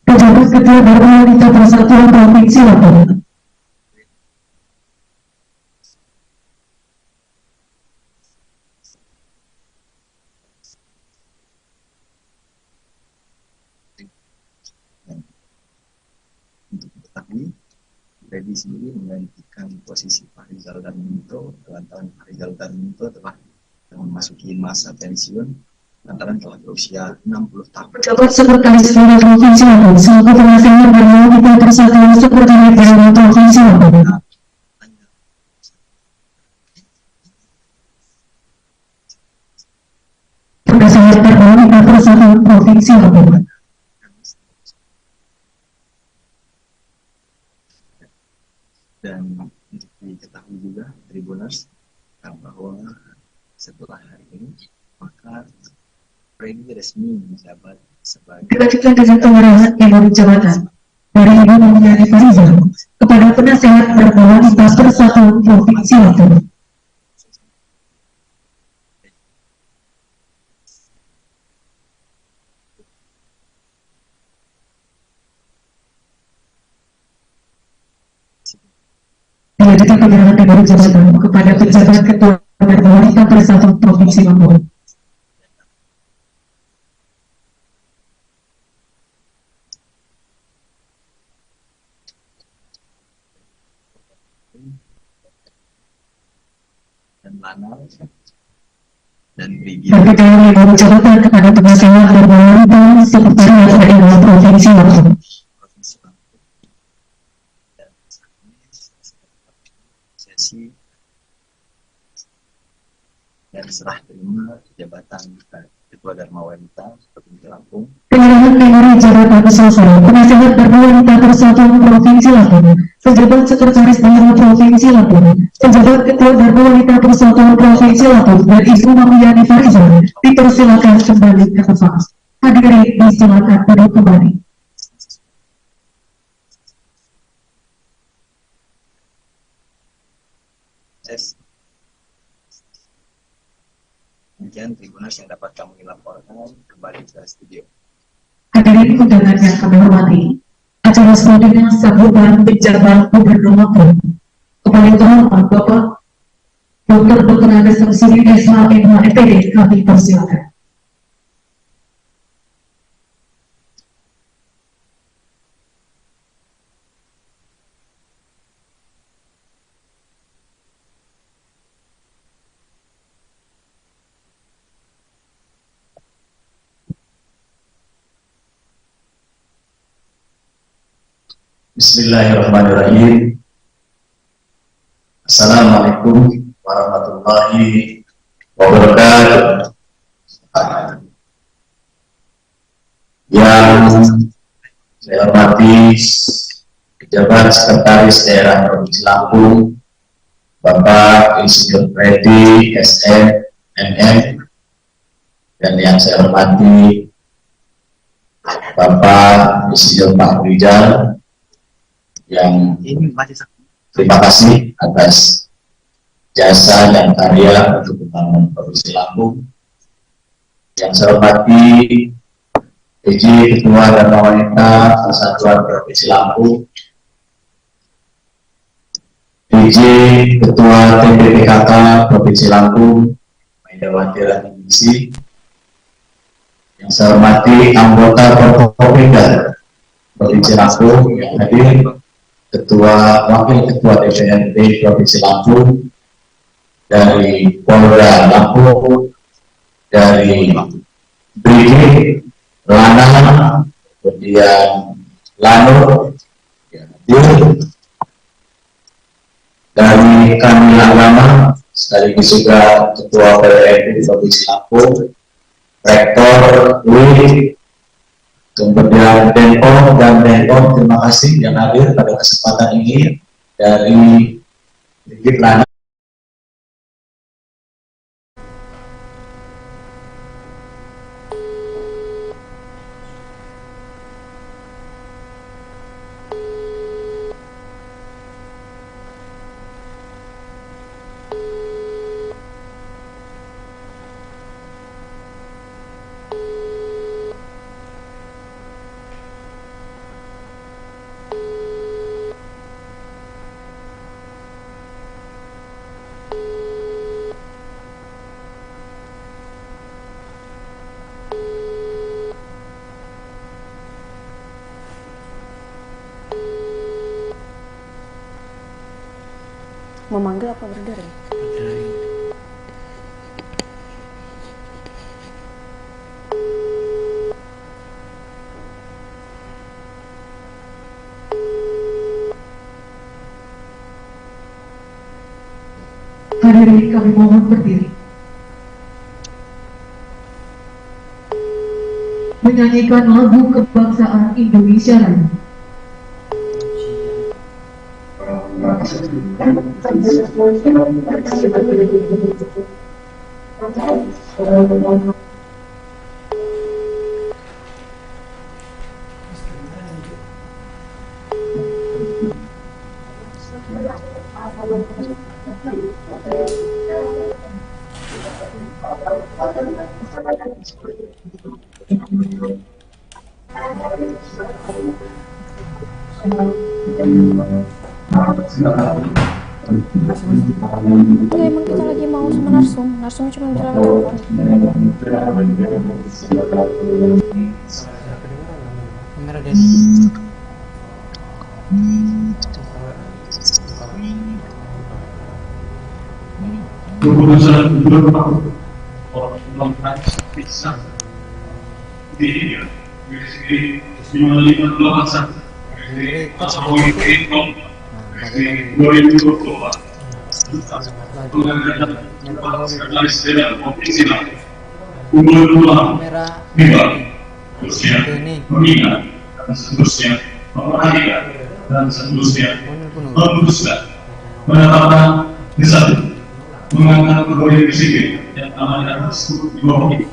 Pejabat Ketua Dharma Wanita Persatuan Provinsi Lampung. Untuk mengetahui, Freddy sendiri menggantikan posisi Pak Rizal Darminto lantaran Pak Rizal Darminto telah memasuki masa pensiun lantaran telah berusia 60 tahun. Pejabat Sekretaris Daerah Provinsi Lampung selaku penasehat Dharma Wanita Persatuan Sekretariat Daerah Provinsi Lampung. Penasehat Dharma Wanita Persatuan Provinsi Lampung. Dan untuk diketahui juga Tribuners bahwa setelah hari ini maka Freddy resmi menjabat sebagai Dilanjutkan dengan pengerahan memori jabatan dari Ibu Mamiani Fariza kepada penasehat Dharma Wanita Persatuan Provinsi Lampung. Dilanjutkan pengerahan memori jabatan kepada pejabat Ketua Dharma Wanita Persatuan Provinsi Lampung. dan Lanal dan Brigjen Dilanjutkan memori jabatan kepada penasehat Dharma Wanita Sekretariat Daerah Provinsi Lampung. Provinsi Lampung dan saat ini sesi dan serah terima jabatan Ketua Dharma Wanita Provinsi Lampung. Penyerahan memori jabatan selesai. Penasehat Dharma Wanita Persatuan Provinsi Lampung, penjabat Sekretaris Daerah Provinsi Lampung, penjabat Ketua Dharma Wanita Persatuan Provinsi Lampung, dan Ibu Mamiyani Fariza dipersilakan kembali ke tempat. Hadirin disilakan duduk kembali. Demikian Tribunas yang dapat kami laporkan, kembali ke studio. Hadirin undangan yang kami hormati, acara selanjutnya sambutan pejabat Gubernur Lampung. Kepala terhormat Bapak Dr. Andes Samsuri SHMH FPD, kami persilakan. Bismillahirrahmanirrahim. Assalamualaikum warahmatullahi wabarakatuh. Yang saya hormati pejabat Sekretaris Daerah Provinsi Lampung, Bapak Insinyur Freddy SM MM, dan yang saya hormati Bapak Insinyur Pak Rizal, yang terima kasih atas jasa dan karya untuk membangun Provinsi Lampung. Yang saya hormati PJ Ketua Dharma Wanita Persatuan Provinsi Lampung, PJ Ketua TPPKK Provinsi Lampung, Maidawati Ratningisi. Yang saya hormati anggota Forkopimda Provinsi Lampung yang hadir, Ketua Wakil Ketua DPRD Provinsi Lampung, dari Polda Lampung, dari Brigade Lana, kemudian Lano, dari kami Agama, sekaligus juga Ketua PWRI Provinsi Lampung, Rektor UI, kemudian Denpom dan Denpom, terima kasih yang hadir pada kesempatan ini. Dari Brigade Lana, Memanggil apa berdering? Hadirin kami mohon berdiri. Menyanyikan lagu kebangsaan Indonesia Raya. Enggak, emang kita lagi mau sama Narsum. Narsum cuma bilang telepon. Kamera dari Keputusan Gubernur Lampung bisa di dimana 58 2022 Sekretaris Daerah Provinsi Lampung kamera riba, seterusnya ini mengingat, dan seterusnya memperhatikan, dan seterusnya memutuskan, menetapkan di satu, mengangkat pegawai negeri sipil yang amanah tersebut dibawahi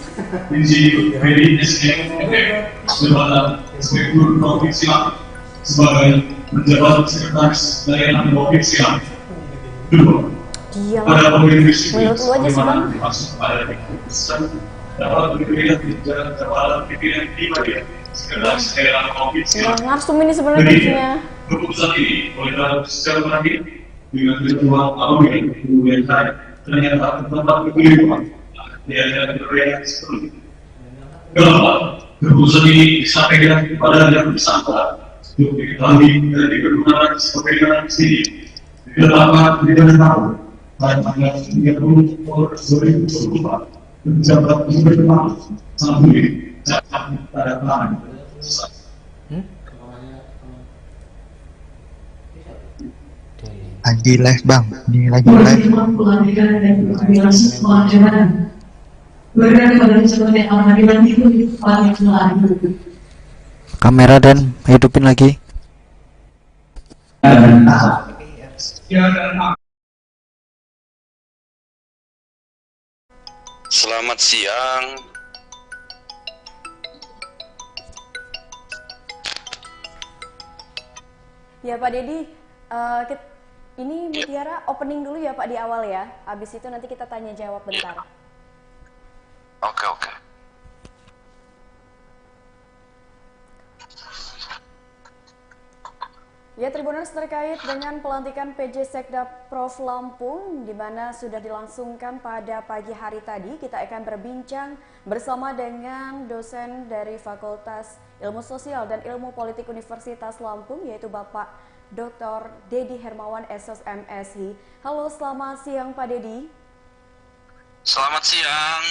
Insinyur Ferry S.M.M. jabatan Inspektur Provinsi Lampung sebagai penjabat sekretaris daerah Provinsi Lampung. Kedua, Gila. pada pegawai negeri sipil Menurut lu aja sih, Bang. dimaksud pada keputusan dapat diberikan di jabatan pimpinan di bagian sekretaris daerah Provinsi Nggak Lampung. ngarsum ini sebenarnya Ketiga, kuncinya. keputusan ini boleh dilakukan secara terakhir dengan ketentuan apabila kemudian hari ternyata tempat kekeliruan diadakan perbedaan sebelumnya. Keempat, keputusan ini disampaikan kepada yang bersangkutan untuk diketahui dan dipergunakan sebagai dalam sini ditetapkan di dalam tahun pada tanggal 30 Maret 2024 menjabat gubernur Lampung sampai cacat pada tangan. Lagi live bang, ini lagi live. Menerima pelantikan dan pengambilan sebuah jabatan. Berada pada sebagai pengadilan itu paling terakhir. kamera dan hidupin lagi. Selamat siang. Ya Pak Dedi, ini Mutiara opening dulu ya Pak di awal ya. Habis itu nanti kita tanya jawab bentar. Oke. Ya, Tribuners, terkait dengan pelantikan PJ Sekda Prof Lampung di mana sudah dilangsungkan pada pagi hari tadi, kita akan berbincang bersama dengan dosen dari Fakultas Ilmu Sosial dan Ilmu Politik Universitas Lampung, yaitu Bapak Dr. Dedi Hermawan SS MSI. Halo, selamat siang Pak Dedi. Selamat siang.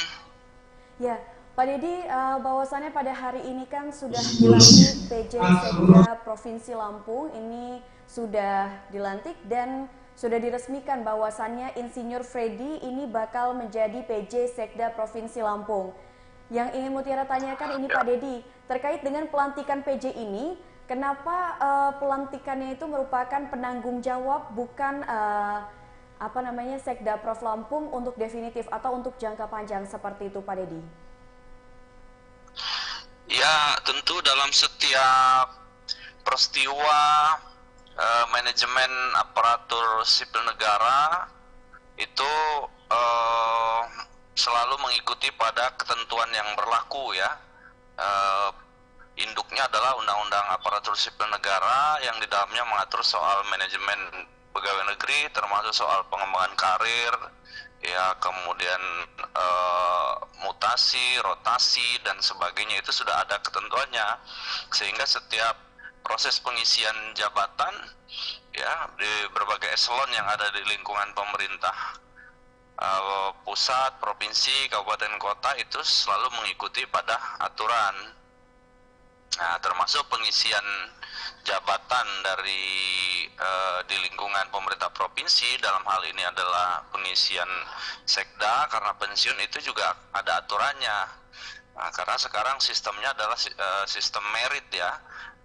Ya, Pak Dedi, bahwasannya pada hari ini kan sudah dilantik PJ Sekda Provinsi Lampung, ini sudah dilantik dan sudah diresmikan bahwasannya Insinyur Freddy ini bakal menjadi PJ Sekda Provinsi Lampung. Yang ingin Mutiara tanyakan ini Pak Dedi, terkait dengan pelantikan PJ ini, kenapa pelantikannya itu merupakan penanggung jawab bukan Sekda Prof Lampung untuk definitif atau untuk jangka panjang seperti itu Pak Dedi? Ya, tentu dalam setiap peristiwa manajemen aparatur sipil negara itu selalu mengikuti pada ketentuan yang berlaku ya. Induknya adalah Undang-Undang Aparatur Sipil Negara yang di dalamnya mengatur soal manajemen pegawai negeri, termasuk soal pengembangan karir, ya, kemudian mutasi, rotasi dan sebagainya, itu sudah ada ketentuannya, sehingga setiap proses pengisian jabatan ya di berbagai eselon yang ada di lingkungan pemerintah pusat, provinsi, kabupaten, kota itu selalu mengikuti pada aturan. Nah, termasuk pengisian jabatan dari di lingkungan pemerintah provinsi, dalam hal ini adalah pengisian sekda, karena pensiun itu juga ada aturannya. Nah, karena sekarang sistemnya adalah sistem merit ya,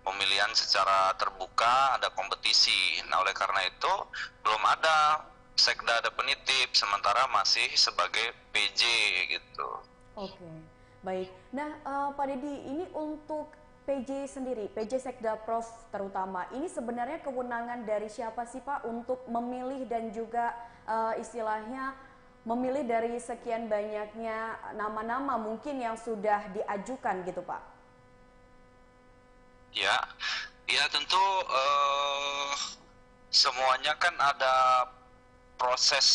pemilihan secara terbuka, ada kompetisi. Nah, oleh karena itu belum ada sekda definitif, sementara masih sebagai PJ gitu. Oke, baik. Nah, Pak Dedi, ini untuk PJ sendiri, PJ Sekda Prof terutama, ini sebenarnya kewenangan dari siapa sih Pak untuk memilih dan juga istilahnya memilih dari sekian banyaknya nama-nama mungkin yang sudah diajukan gitu Pak? Ya tentu semuanya kan ada proses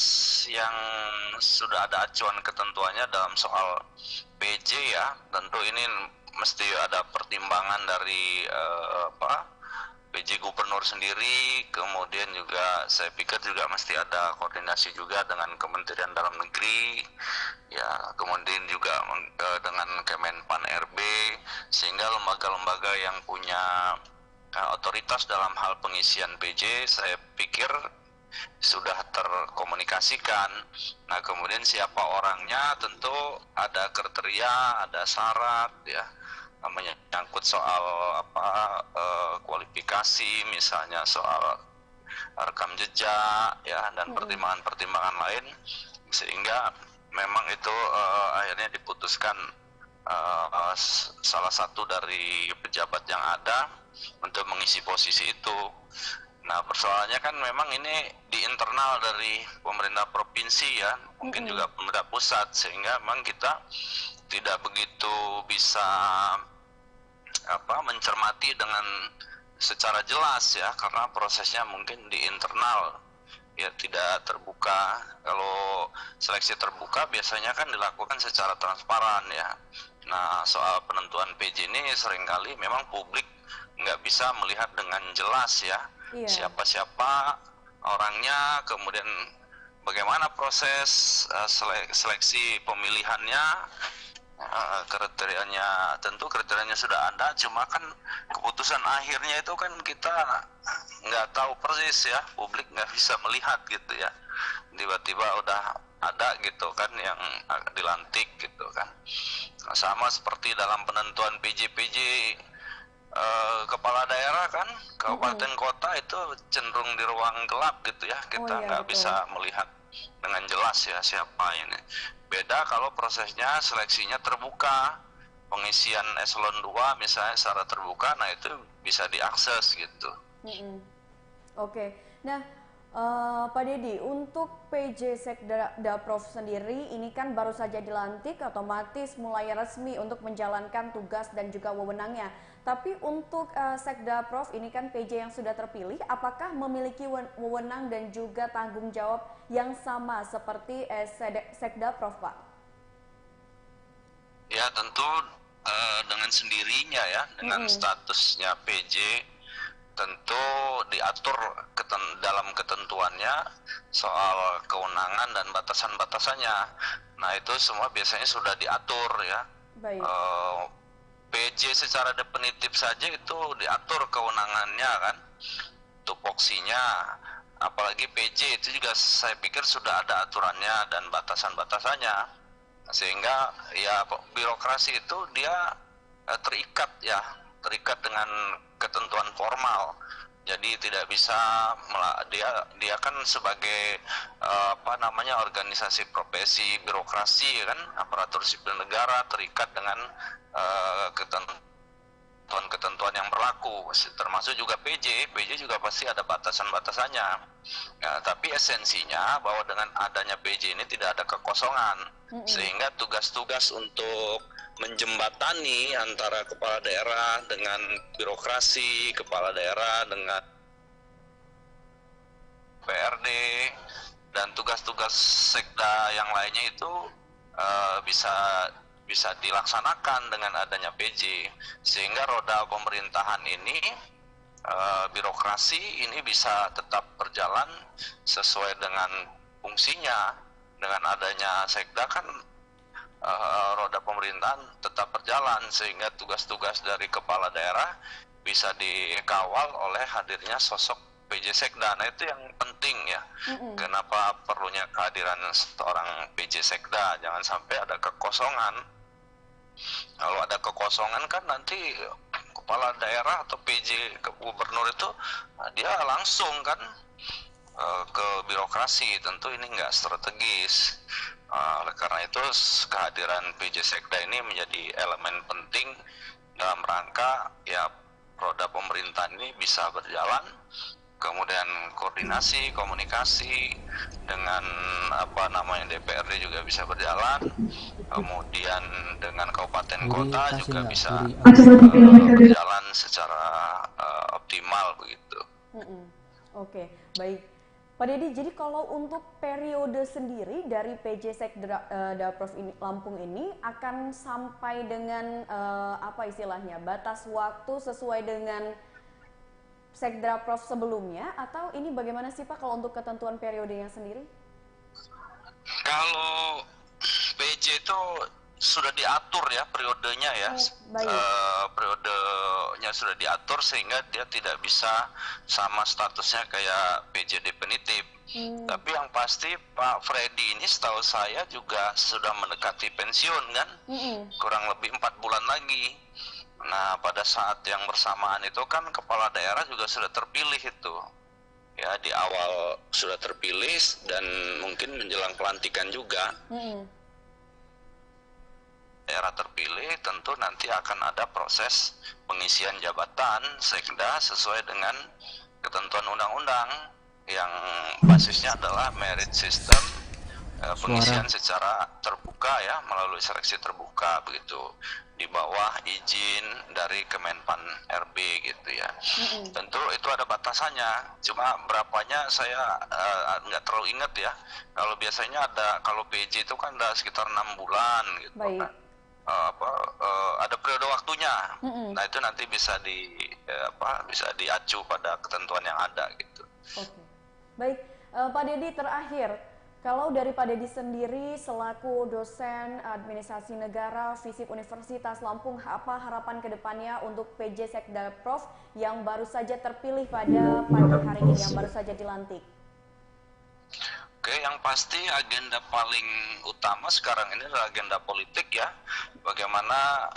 yang sudah ada acuan ketentuannya dalam soal PJ ya. Tentu ini mesti ada pertimbangan dari PJ Gubernur sendiri, kemudian juga saya pikir juga mesti ada koordinasi juga dengan Kementerian Dalam Negeri, ya, kemudian juga dengan Kemenpan RB, sehingga lembaga-lembaga yang punya otoritas dalam hal pengisian PJ saya pikir sudah terkomunikasi dikomunikasikan. Nah, kemudian siapa orangnya tentu ada kriteria, ada syarat ya, namanya nyangkut soal kualifikasi, misalnya soal rekam jejak ya, dan pertimbangan-pertimbangan lain, sehingga memang itu akhirnya diputuskan salah satu dari pejabat yang ada untuk mengisi posisi itu. Nah, persoalannya kan memang ini di internal dari pemerintah provinsi ya, mungkin juga pemerintah pusat, sehingga memang kita tidak begitu bisa mencermati dengan secara jelas ya, karena prosesnya mungkin di internal ya, tidak terbuka. Kalau seleksi terbuka biasanya kan dilakukan secara transparan ya. Nah, soal penentuan PJ ini seringkali memang publik nggak bisa melihat dengan jelas ya, siapa-siapa orangnya, kemudian bagaimana proses seleksi pemilihannya, kriterianya, tentu kriterianya sudah ada, cuma kan keputusan akhirnya itu kan kita nggak tahu persis ya, publik nggak bisa melihat gitu ya, tiba-tiba udah ada gitu kan yang dilantik gitu kan. Nah, sama seperti dalam penentuan PJ-PJ kepala daerah kan, kabupaten kota itu cenderung di ruang gelap gitu ya, kita nggak bisa melihat dengan jelas ya siapa ini. Beda kalau prosesnya seleksinya terbuka, pengisian eselon 2 misalnya secara terbuka, nah itu bisa diakses gitu. Oke. Nah, Pak Dedi, untuk PJ Sekda Daprov sendiri ini kan baru saja dilantik, otomatis mulai resmi untuk menjalankan tugas dan juga wewenangnya. Tapi untuk Sekda Prof ini kan PJ yang sudah terpilih, apakah memiliki wewenang dan juga tanggung jawab yang sama seperti Sekda Prof, Pak? Ya, tentu dengan sendirinya ya, dengan statusnya PJ, tentu diatur dalam ketentuannya soal kewenangan dan batasan-batasannya. Nah, itu semua biasanya sudah diatur ya. Baik. PJ secara definitif saja itu diatur kewenangannya kan, tupoksinya, apalagi PJ itu juga saya pikir sudah ada aturannya dan batasan-batasannya, sehingga ya birokrasi itu dia terikat dengan ketentuan formal. Jadi tidak bisa, dia kan sebagai organisasi profesi birokrasi kan, aparatur sipil negara, terikat dengan ketentuan yang berlaku, termasuk juga PJ juga pasti ada batasan-batasannya ya, tapi esensinya bahwa dengan adanya PJ ini tidak ada kekosongan, sehingga tugas-tugas untuk menjembatani antara kepala daerah dengan birokrasi, kepala daerah dengan PRD, dan tugas-tugas sekda yang lainnya itu bisa dilaksanakan dengan adanya PJ, sehingga roda pemerintahan ini, birokrasi ini bisa tetap berjalan sesuai dengan fungsinya. Dengan adanya sekda kan roda pemerintahan tetap berjalan, sehingga tugas-tugas dari kepala daerah bisa dikawal oleh hadirnya sosok PJ Sekda. Nah, itu yang penting ya. Kenapa perlunya kehadiran seorang PJ Sekda? Jangan sampai ada kekosongan. Kalau ada kekosongan kan nanti kepala daerah atau PJ ke gubernur itu dia langsung kan ke birokrasi, tentu ini nggak strategis. Oleh karena itu kehadiran PJ Sekda ini menjadi elemen penting dalam rangka ya roda pemerintahan ini bisa berjalan, kemudian koordinasi, komunikasi dengan DPRD juga bisa berjalan, kemudian dengan kabupaten kota juga bisa berjalan secara optimal begitu. Oke, baik. Pak Dedi, jadi kalau untuk periode sendiri dari PJ Sekda Daprov Lampung ini akan sampai dengan batas waktu sesuai dengan Sekda Prof sebelumnya, atau ini bagaimana sih Pak kalau untuk ketentuan periodenya sendiri? Kalau PJ itu sudah diatur ya periodenya ya. Periodenya sudah diatur sehingga dia tidak bisa sama statusnya kayak PJ definitif. Tapi yang pasti Pak Freddy ini setahu saya juga sudah mendekati pensiun kan, kurang lebih 4 bulan lagi. Nah pada saat yang bersamaan itu kan kepala daerah juga sudah terpilih itu. Ya di awal sudah terpilih dan mungkin menjelang pelantikan juga. Daerah terpilih tentu nanti akan ada proses pengisian jabatan sekda sesuai dengan ketentuan undang-undang yang basisnya adalah merit system, pengisian secara terbuka ya melalui seleksi terbuka begitu di bawah izin dari Kemenpan RB gitu ya. Tentu itu ada batasannya, cuma berapanya saya nggak terlalu ingat ya. Kalau biasanya ada, kalau PJ itu kan ada sekitar 6 bulan gitu kan. Ada periode waktunya. Nah itu nanti bisa bisa diacu pada ketentuan yang ada gitu. Oke. Baik, Pak Dedi terakhir, kalau dari Pak Dedi sendiri selaku dosen administrasi negara FISIP Universitas Lampung, apa harapan kedepannya untuk PJ Sekda Prof yang baru saja terpilih pada pagi hari ini, yang baru saja dilantik? Oke, yang pasti agenda paling utama sekarang ini adalah agenda politik ya. Bagaimana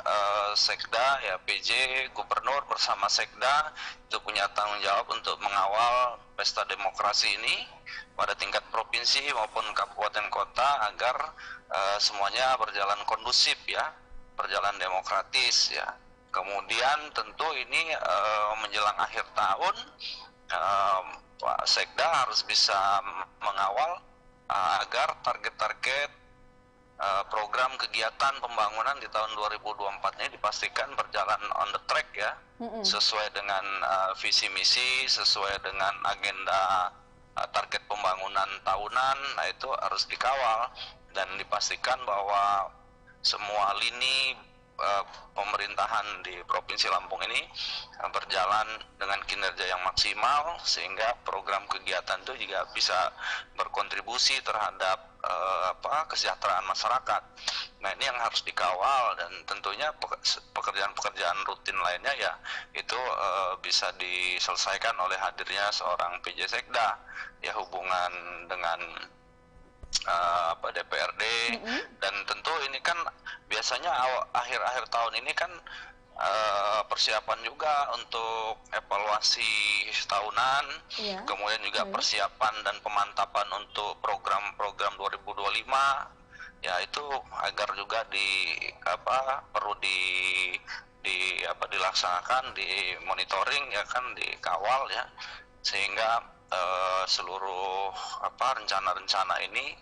Sekda, ya PJ, Gubernur bersama Sekda itu punya tanggung jawab untuk mengawal pesta demokrasi ini pada tingkat provinsi maupun kabupaten kota agar semuanya berjalan kondusif ya, berjalan demokratis ya. Kemudian tentu ini menjelang akhir tahun Pak Sekda harus bisa mengawal agar target-target program kegiatan pembangunan di tahun 2024 ini dipastikan berjalan on the track ya, sesuai dengan visi misi, sesuai dengan agenda target pembangunan tahunan. Nah itu harus dikawal dan dipastikan bahwa semua lini pemerintahan di Provinsi Lampung ini berjalan dengan kinerja yang maksimal sehingga program kegiatan itu juga bisa berkontribusi terhadap kesejahteraan masyarakat. Nah ini yang harus dikawal dan tentunya pekerjaan-pekerjaan rutin lainnya ya itu bisa diselesaikan oleh hadirnya seorang PJ Sekda ya, hubungan dengan DPRD dan tentu ini kan biasanya akhir-akhir tahun ini kan persiapan juga untuk evaluasi tahunan, kemudian juga persiapan dan pemantapan untuk program-program 2025 ya, itu agar juga perlu dilaksanakan, di monitoring ya kan, dikawal ya, sehingga seluruh rencana-rencana ini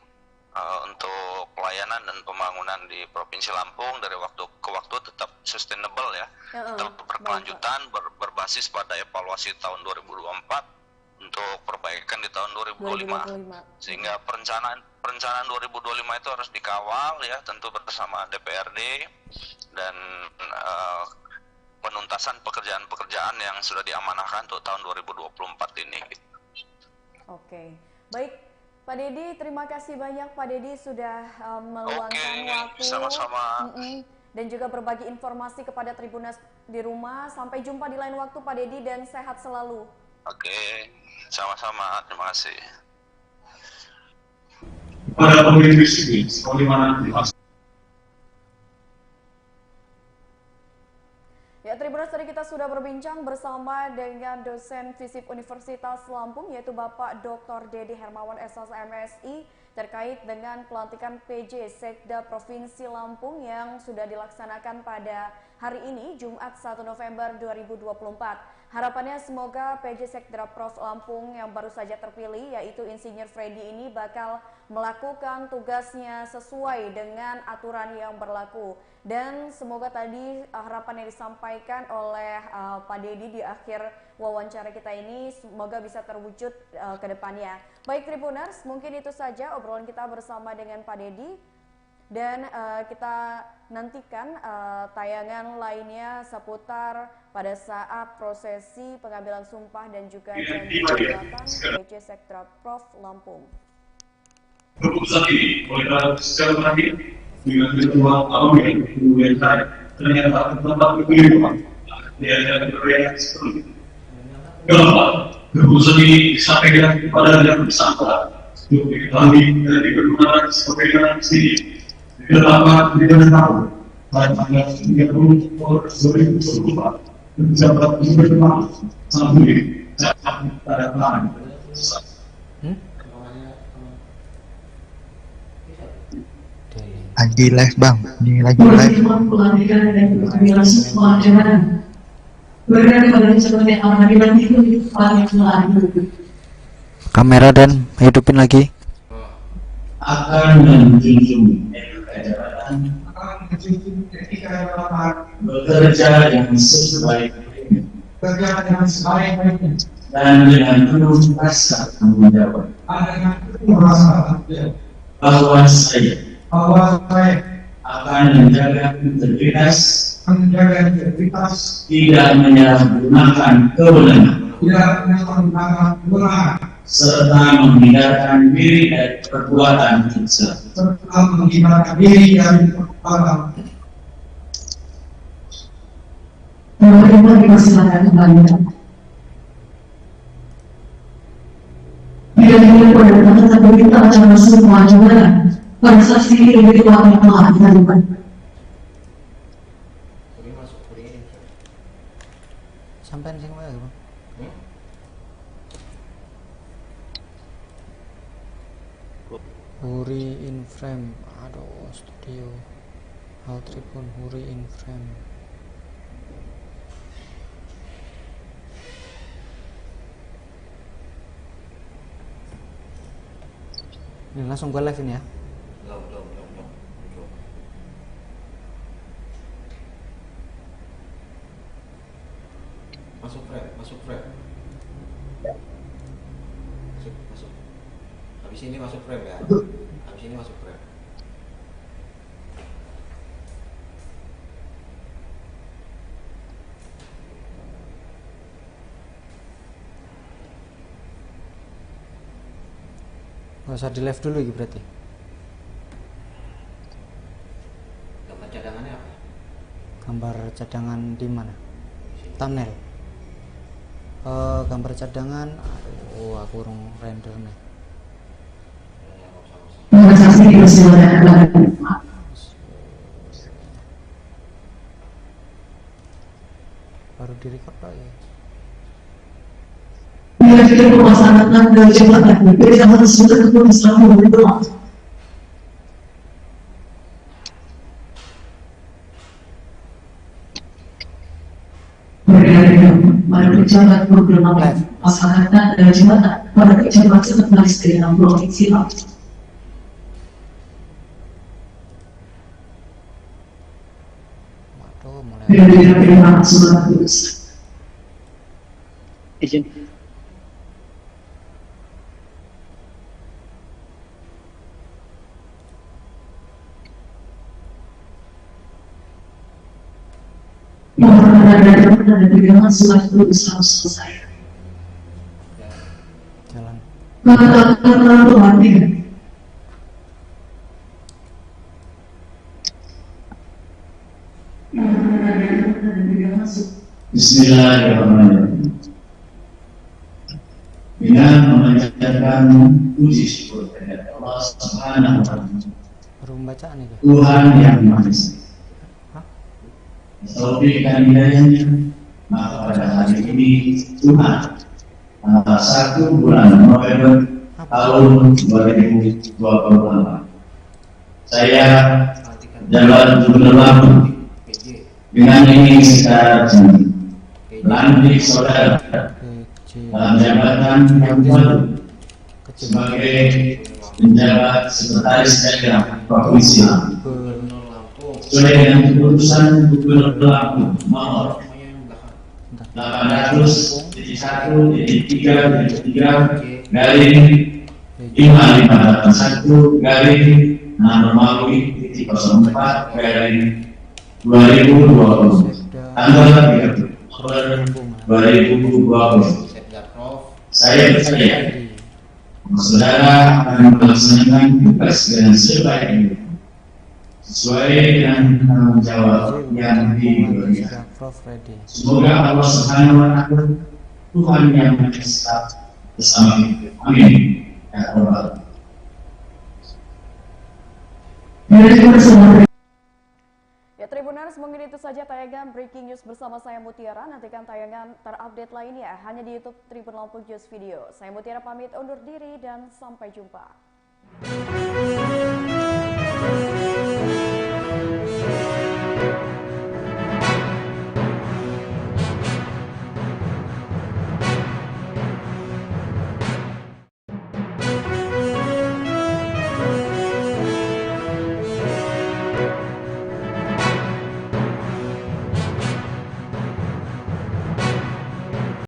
untuk pelayanan dan pembangunan di Provinsi Lampung dari waktu ke waktu tetap sustainable ya, tetap berkelanjutan, berbasis pada evaluasi tahun 2024 untuk perbaikan di tahun 2025. Sehingga perencanaan 2025 itu harus dikawal ya, tentu bersama DPRD dan penuntasan pekerjaan-pekerjaan yang sudah diamanahkan untuk tahun 2024 ini. Oke, baik. Pak Dedi, terima kasih banyak Pak Dedi sudah meluangkan waktu sama-sama. Dan juga berbagi informasi kepada Tribunas di rumah. Sampai jumpa di lain waktu Pak Dedi dan sehat selalu. Oke, sama-sama, terima kasih. Pada pemimpin sivil, sebagaimana dimaksud. Ya, Tribunas, tadi kita sudah berbincang bersama dengan dosen FISIP Universitas Lampung, yaitu Bapak Dr. Dedi Hermawan SH MSI, terkait dengan pelantikan PJ Sekda Provinsi Lampung yang sudah dilaksanakan pada hari ini, Jumat 1 November 2024. Harapannya semoga PJ Sekda Prof Lampung yang baru saja terpilih, yaitu Insinyur Freddy ini bakal melakukan tugasnya sesuai dengan aturan yang berlaku. Dan semoga tadi harapan yang disampaikan oleh Pak Dedi di akhir wawancara kita ini semoga bisa terwujud ke depannya. Baik Tribuners, mungkin itu saja obrolan kita bersama dengan Pak Dedi. Dan kita nantikan tayangan lainnya seputar pada saat prosesi pengambilan sumpah dan juga janji jabatan PJ Sekda Prof Lampung. Keputusan ini oleh secara terakhir dengan ketua Amin UMKM ternyata tempat kekeliruan dari proyek seperti itu. Keempat, keputusan ini disampaikan kepada yang bersangkutan untuk diketahui dan dipergunakan sebagai dalam sini ditetapkan di dalam tahun tanggal 30 Oktober 2024 pejabat gubernur sampai pada tangan. Lagi live bang, ini lagi live. Persiapan pelantikan dan pengambilan sumpah jabatan berada pada sebagai pengadilan itu paling melalui Kamera dan hidupin lagi. Akan menjunjung etika jabatan, bekerja yang sebaik-baiknya, dan dengan penuh rasa tanggung jawab bahwa saya akan menjaga integritas, tidak menyalahgunakan kewenangan, serta menghindarkan diri dari perbuatan dosa. Pemerintah dipersilakan kembali. Bila ingin pada berita acara sumpah jabatan pada saksi ini ketua yang telah dilakukan. Sampai sing wae, Bang. Huri in frame, aduh studio Hal Tribun Huri in frame. Ini langsung gue live ini ya. Masuk frame. Masuk. Habis ini masuk frame ya. Habis ini masuk frame. Gak usah di live dulu gitu berarti. Gambar cadangannya apa? Gambar cadangan di mana? Thumbnail. Gambar cadangan, aduh aku urung render nih. Saksi dipersilakan kembali. Baru di record lagi. Bila kita memaksanakan dari jabatan, kita harus sudah ketemu selama berdoa. Pada pejabat program masyarakat dan jabatan pada pejabat sekretaris daerah provinsi Lampung. Waduh, mulai. Bila surat tulis. Izin. Dan pegangan surat tulis harus selesai. Jalan. Kata-kata pelatihan. Bismillahirrahmanirrahim. Dengan memanjatkan puji syukur kepada Allah Subhanahu wa Ta'ala, Baru pembacaan itu. Tuhan yang Maha Esa. Taufik dan hidayahnya, maka pada hari ini Tuhan tanggal 1 bulan November tahun 2024 saya jabat Gubernur Lampung dengan ini secara resmi melantik saudara dalam jabatan yang baru sebagai penjabat sekretaris daerah Provinsi Lampung sesuai dengan keputusan Gubernur Lampung nomor 800.1.3.3 garing 5581 garing Romawi 04 garing 2020 tanggal 30 Oktober 2020. Saya percaya saudara akan melaksanakan tugas dengan sebaik-baiknya sesuai dengan tanggung jawab yang diberikan. Semoga Allah Subhanahu wa Ta'ala, Tuhan yang Maha bersama kita. Amin. Ya Allah. Ya Tribuners, mungkin itu saja tayangan Breaking News bersama saya Mutiara. Nantikan tayangan terupdate lainnya hanya di YouTube Tribun Lampung News Video. Saya Mutiara pamit undur diri dan sampai jumpa.